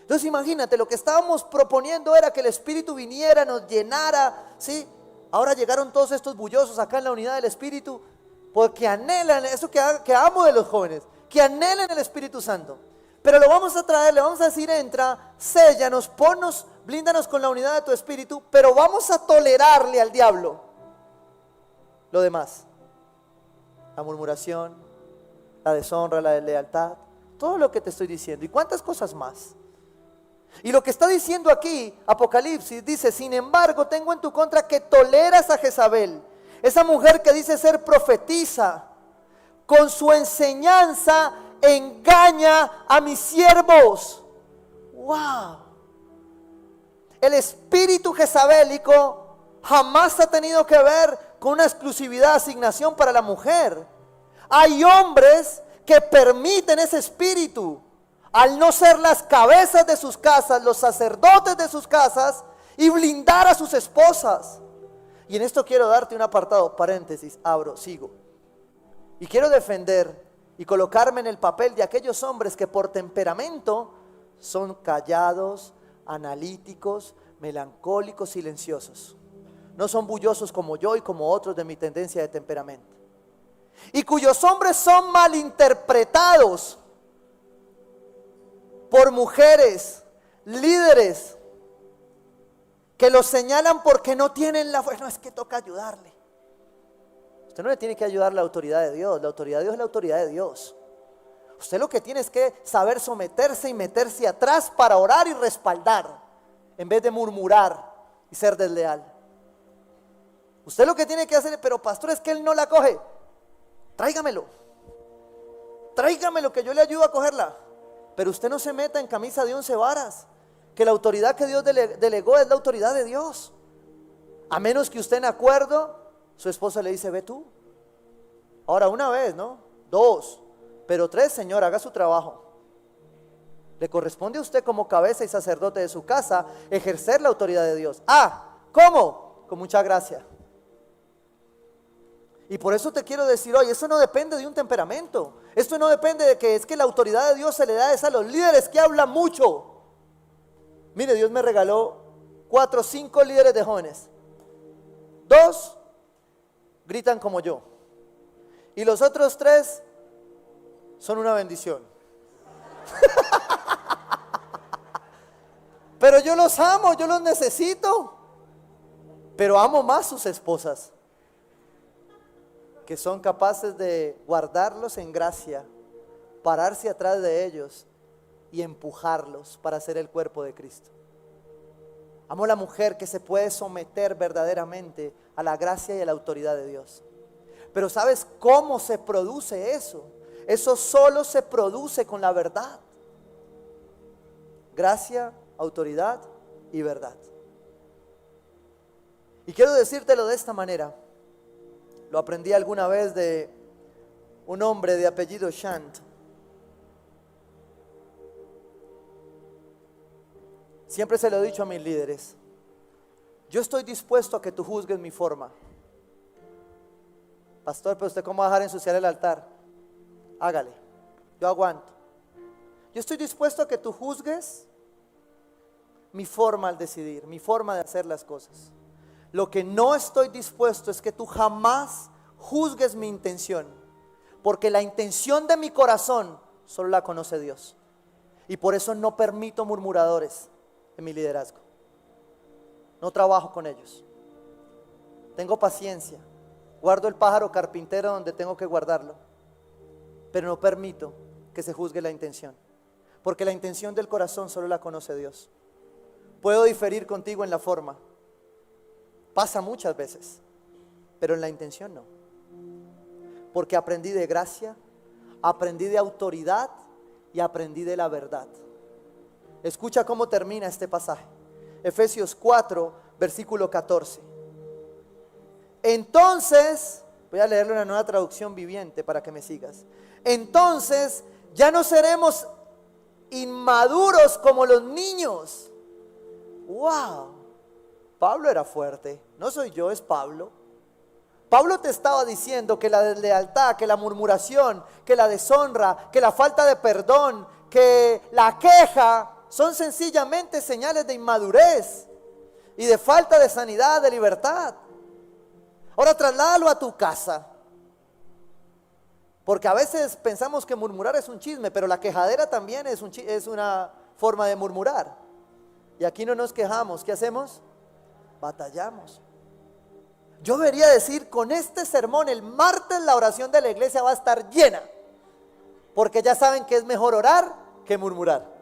B: Entonces imagínate, lo que estábamos proponiendo era que el Espíritu viniera, nos llenara, ¿sí? Ahora llegaron todos estos bullosos acá en la unidad del Espíritu, porque anhelan, eso que amo de los jóvenes, que anhelan el Espíritu Santo. Pero lo vamos a traer, le vamos a decir: entra, séllanos, ponnos, blíndanos con la unidad de tu Espíritu, pero vamos a tolerarle al diablo lo demás. La murmuración, la deshonra, la deslealtad, todo lo que te estoy diciendo. ¿Y cuántas cosas más? Y lo que está diciendo aquí Apocalipsis dice: sin embargo, tengo en tu contra que toleras a Jezabel, esa mujer que dice ser profetisa. Con su enseñanza engaña a mis siervos. ¡Wow! El espíritu jezabélico jamás ha tenido que ver con una exclusividad, asignación para la mujer. Hay hombres que permiten ese espíritu, al no ser las cabezas de sus casas, los sacerdotes de sus casas, y blindar a sus esposas. Y en esto quiero darte un apartado, paréntesis, abro, sigo. Y quiero defender y colocarme en el papel de aquellos hombres que por temperamento son callados, analíticos, melancólicos, silenciosos. no son bullosos como yo y como otros de mi tendencia de temperamento, y cuyos hombres son malinterpretados por mujeres, líderes, que los señalan porque no tienen la fuerza. No, es que toca ayudarle. Usted no le tiene que ayudar la autoridad de Dios. La autoridad de Dios es la autoridad de Dios. Usted lo que tiene es que saber someterse y meterse atrás para orar y respaldar, en vez de murmurar y ser desleal. Usted lo que tiene que hacer, pero pastor, es que él no la coge. Tráigamelo que yo le ayudo a cogerla. Pero usted no se meta en camisa de 11 varas, que la autoridad que Dios delegó es la autoridad de Dios. A menos que usted en acuerdo, su esposa le dice, ve tú. Ahora una vez, ¿no? 2, pero 3, señor, haga su trabajo. Le corresponde a usted como cabeza y sacerdote de su casa ejercer la autoridad de Dios. ¿Cómo? Con mucha gracia. Y por eso te quiero decir hoy, eso no depende de un temperamento. Esto no depende de que es que la autoridad de Dios se le da a los líderes que hablan mucho. Mire, Dios me regaló 4 o 5 líderes de jóvenes. 2 gritan como yo. Y los otros 3 son una bendición. Pero yo los amo, yo los necesito. Pero amo más sus esposas, que son capaces de guardarlos en gracia, pararse atrás de ellos y empujarlos para ser el cuerpo de Cristo. Amo la mujer que se puede someter verdaderamente a la gracia y a la autoridad de Dios. Pero ¿sabes cómo se produce eso? Eso solo se produce con la verdad. Gracia, autoridad y verdad. Y quiero decírtelo de esta manera. Lo aprendí alguna vez de un hombre de apellido Shant. Siempre se lo he dicho a mis líderes. Yo estoy dispuesto a que tú juzgues mi forma. Pastor, pero usted cómo va a dejar ensuciar el altar. Hágale, yo aguanto. Yo estoy dispuesto a que tú juzgues mi forma al decidir, mi forma de hacer las cosas. Lo que no estoy dispuesto es que tú jamás juzgues mi intención, porque la intención de mi corazón solo la conoce Dios. Y por eso no permito murmuradores en mi liderazgo. No trabajo con ellos. Tengo paciencia. Guardo el pájaro carpintero donde tengo que guardarlo. Pero no permito que se juzgue la intención, porque la intención del corazón solo la conoce Dios. Puedo diferir contigo en la forma. Pasa muchas veces, pero en la intención no. Porque aprendí de gracia, aprendí de autoridad y aprendí de la verdad. Escucha cómo termina este pasaje. Efesios 4, versículo 14. Entonces, voy a leerle una nueva traducción viviente para que me sigas. Entonces, ya no seremos inmaduros como los niños. ¡Wow! Pablo era fuerte, no soy yo, es Pablo. Pablo te estaba diciendo que la deslealtad, que la murmuración, que la deshonra, que la falta de perdón, que la queja son sencillamente señales de inmadurez y de falta de sanidad, de libertad. Ahora trasládalo a tu casa, porque a veces pensamos que murmurar es un chisme, pero la quejadera también es una forma de murmurar. Y aquí no nos quejamos, ¿qué hacemos? Batallamos. Yo debería decir, con este sermón el martes la oración de la iglesia va a estar llena, porque ya saben que es mejor orar que murmurar.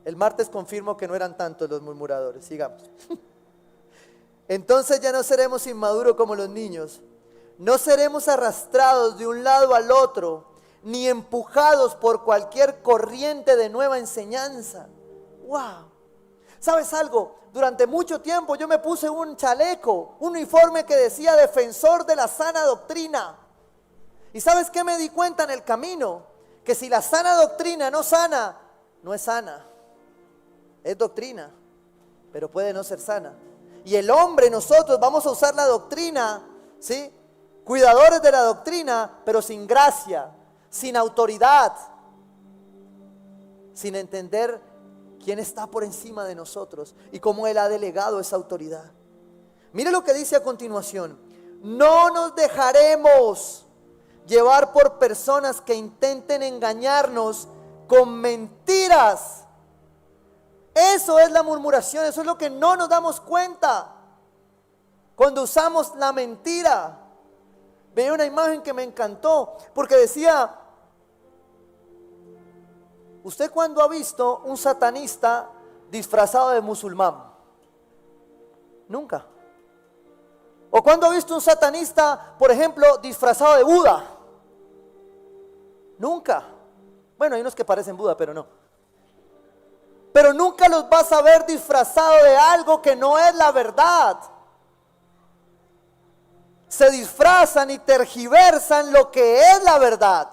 B: El martes confirmo que no eran tantos los murmuradores. Sigamos. Entonces ya no seremos inmaduros como los niños, no seremos arrastrados de un lado al otro, ni empujados por cualquier corriente de nueva enseñanza. ¡Wow! ¿Sabes algo? Durante mucho tiempo yo me puse un chaleco, un uniforme que decía defensor de la sana doctrina. ¿Y sabes qué me di cuenta en el camino? Que si la sana doctrina no sana, no es sana. Es doctrina, pero puede no ser sana. Y el hombre, nosotros vamos a usar la doctrina, ¿sí? Cuidadores de la doctrina, pero sin gracia, sin autoridad, sin entender quién está por encima de nosotros y cómo Él ha delegado esa autoridad. Mire lo que dice a continuación: no nos dejaremos llevar por personas que intenten engañarnos con mentiras. Eso es la murmuración, eso es lo que no nos damos cuenta cuando usamos la mentira. Veía una imagen que me encantó porque decía: ¿usted cuándo ha visto un satanista disfrazado de musulmán? Nunca. ¿O cuándo ha visto un satanista, por ejemplo, disfrazado de Buda? Nunca. Bueno, hay unos que parecen Buda, pero no. Pero nunca los vas a ver disfrazados de algo que no es la verdad. Se disfrazan y tergiversan lo que es la verdad.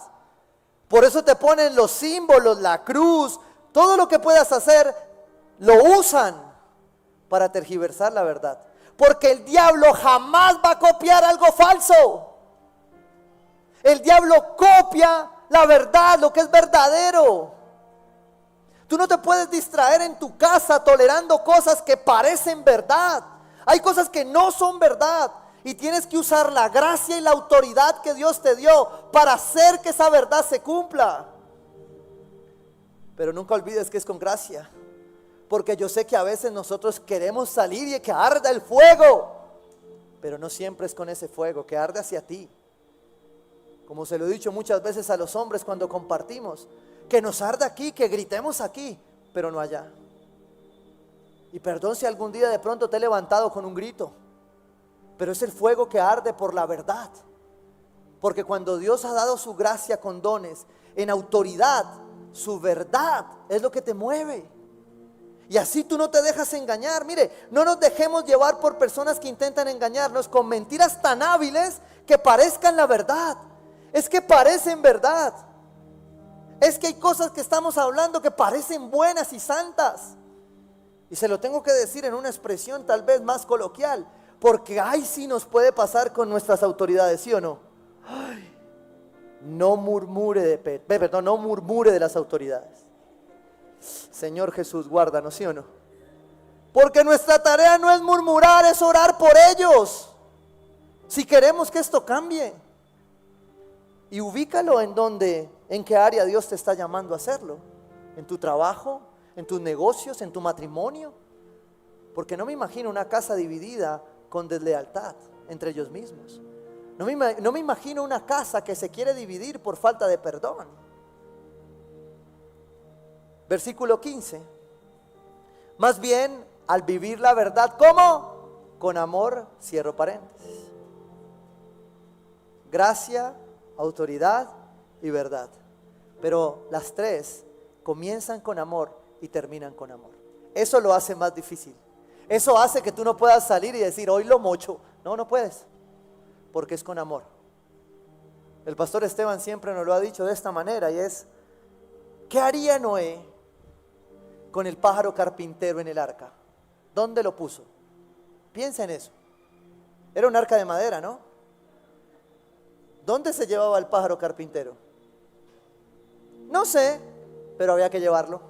B: Por eso te ponen los símbolos, la cruz, todo lo que puedas hacer, lo usan para tergiversar la verdad. Porque el diablo jamás va a copiar algo falso. El diablo copia la verdad, lo que es verdadero. Tú no te puedes distraer en tu casa tolerando cosas que parecen verdad. Hay cosas que no son verdad. Y tienes que usar la gracia y la autoridad que Dios te dio para hacer que esa verdad se cumpla. Pero nunca olvides que es con gracia. Porque yo sé que a veces nosotros queremos salir y que arda el fuego. Pero no siempre es con ese fuego que arde hacia ti. Como se lo he dicho muchas veces a los hombres cuando compartimos. Que nos arda aquí, que gritemos aquí, pero no allá. Y perdón si algún día de pronto te he levantado con un grito. Pero es el fuego que arde por la verdad. Porque cuando Dios ha dado su gracia con dones, en autoridad, su verdad es lo que te mueve. Y así tú no te dejas engañar. Mire, no nos dejemos llevar por personas que intentan engañarnos con mentiras tan hábiles que parezcan la verdad. Es que parecen verdad. Es que hay cosas que estamos hablando que parecen buenas y santas. Y se lo tengo que decir en una expresión tal vez más coloquial. Porque ay, sí nos puede pasar con nuestras autoridades, ¿sí o no? Ay, no murmure de las autoridades. Señor Jesús, guárdanos, ¿sí o no? Porque nuestra tarea no es murmurar, es orar por ellos. Si queremos que esto cambie. Y ubícalo en qué área Dios te está llamando a hacerlo. En tu trabajo, en tus negocios, en tu matrimonio. Porque no me imagino una casa dividida con deslealtad entre ellos mismos. No me imagino una casa que se quiere dividir por falta de perdón. Versículo 15. Más bien, al vivir la verdad, ¿cómo? Con amor, cierro paréntesis. Gracia, autoridad y verdad. Pero las tres comienzan con amor y terminan con amor. Eso lo hace más difícil. Eso hace que tú no puedas salir y decir, hoy lo mocho. No, no puedes. Porque es con amor. El pastor Esteban siempre nos lo ha dicho de esta manera y es, ¿qué haría Noé con el pájaro carpintero en el arca? ¿Dónde lo puso? Piensa en eso. Era un arca de madera, ¿no? ¿Dónde se llevaba el pájaro carpintero? No sé, pero había que llevarlo.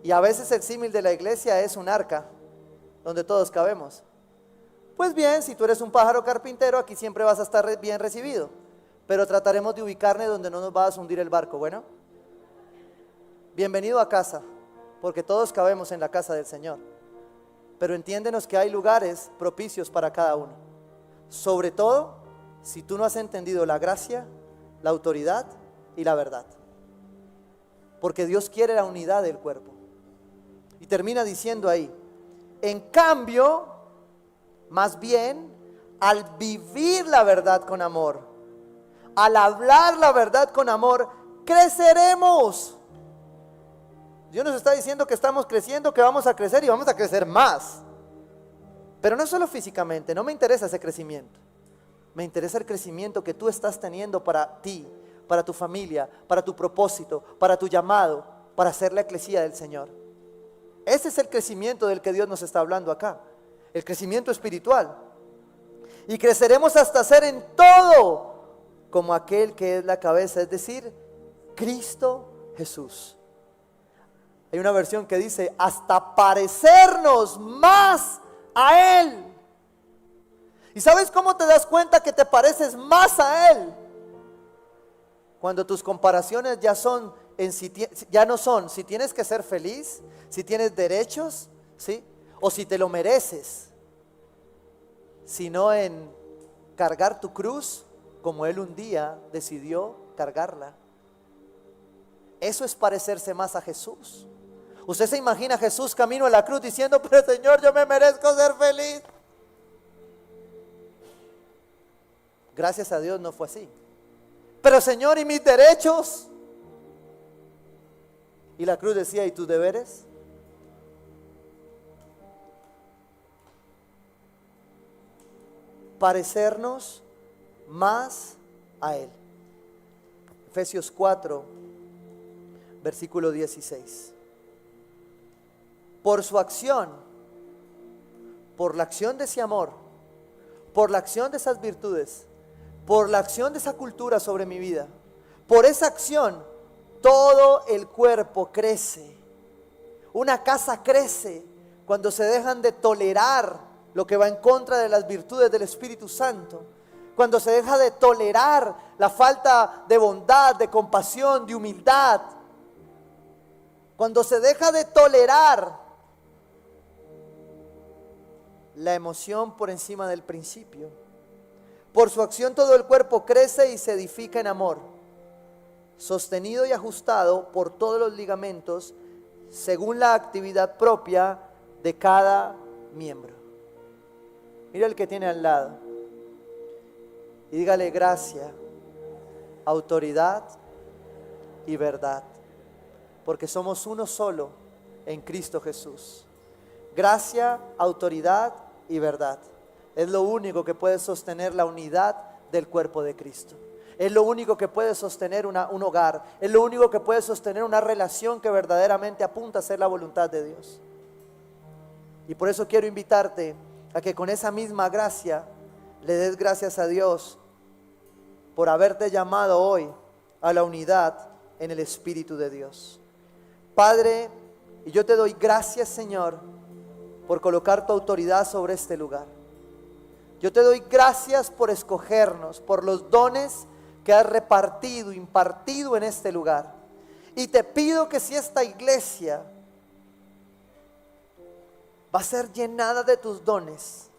B: Y a veces el símil de la iglesia es un arca donde todos cabemos. Pues bien, si tú eres un pájaro carpintero, aquí siempre vas a estar bien recibido. Pero trataremos de ubicarnos donde no nos va a hundir el barco, ¿bueno? Bienvenido a casa, porque todos cabemos en la casa del Señor. Pero entiéndenos que hay lugares propicios para cada uno. Sobre todo, si tú no has entendido la gracia, la autoridad y la verdad. Porque Dios quiere la unidad del cuerpo. Y termina diciendo ahí, en cambio, más bien, al vivir la verdad con amor, al hablar la verdad con amor, creceremos. Dios nos está diciendo que estamos creciendo, que vamos a crecer y vamos a crecer más. Pero no solo físicamente, no me interesa ese crecimiento. Me interesa el crecimiento que tú estás teniendo para ti, para tu familia, para tu propósito, para tu llamado, para ser la eclesía del Señor. Ese es el crecimiento del que Dios nos está hablando acá. El crecimiento espiritual. Y creceremos hasta ser en todo como aquel que es la cabeza, es decir, Cristo Jesús. Hay una versión que dice, hasta parecernos más a Él. ¿Y sabes cómo te das cuenta que te pareces más a Él? Cuando tus comparaciones ya no son si tienes que ser feliz, si tienes derechos, ¿sí? O si te lo mereces, sino en cargar tu cruz como Él un día decidió cargarla. Eso es parecerse más a Jesús. Usted se imagina a Jesús camino a la cruz diciendo, pero Señor, yo me merezco ser feliz. Gracias a Dios no fue así. Pero Señor, ¿y mis derechos? Y la cruz decía, ¿y tus deberes? Parecernos más a Él. Efesios 4, versículo 16. Por su acción, por la acción de ese amor, por la acción de esas virtudes, por la acción de esa cultura sobre mi vida, por esa acción, todo el cuerpo crece. Una casa crece cuando se dejan de tolerar lo que va en contra de las virtudes del Espíritu Santo. Cuando se deja de tolerar la falta de bondad, de compasión, de humildad. Cuando se deja de tolerar la emoción por encima del principio. Por su acción todo el cuerpo crece y se edifica en amor, sostenido y ajustado por todos los ligamentos, según la actividad propia de cada miembro. Mira el que tiene al lado y dígale gracia, autoridad y verdad, porque somos uno solo en Cristo Jesús. Gracia, autoridad y verdad. Es lo único que puede sostener la unidad del cuerpo de Cristo. Es lo único que puede sostener un hogar. Es lo único que puede sostener una relación que verdaderamente apunta a ser la voluntad de Dios. Y por eso quiero invitarte a que con esa misma gracia le des gracias a Dios por haberte llamado hoy a la unidad en el Espíritu de Dios. Padre, y yo te doy gracias, Señor, por colocar tu autoridad sobre este lugar. Yo te doy gracias por escogernos, por los dones que has repartido, impartido en este lugar. Y te pido que si esta iglesia va a ser llenada de tus dones,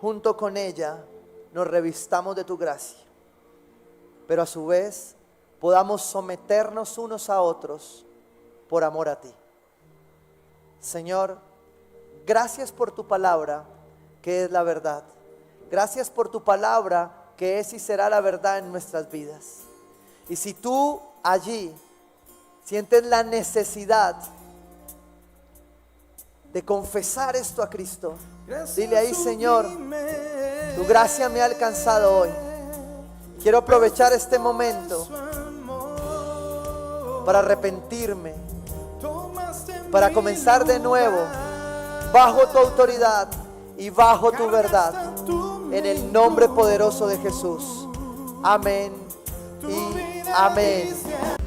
B: junto con ella nos revistamos de tu gracia. Pero a su vez podamos someternos unos a otros por amor a ti. Señor, gracias por tu palabra, que es la verdad. Gracias por tu palabra, que es y será la verdad en nuestras vidas. Y si tú allí sientes la necesidad de confesar esto a Cristo, dile ahí: Señor, tu gracia me ha alcanzado hoy. Quiero aprovechar este momento para arrepentirme, para comenzar de nuevo bajo tu autoridad y bajo tu verdad, en el nombre poderoso de Jesús. Amén y amén.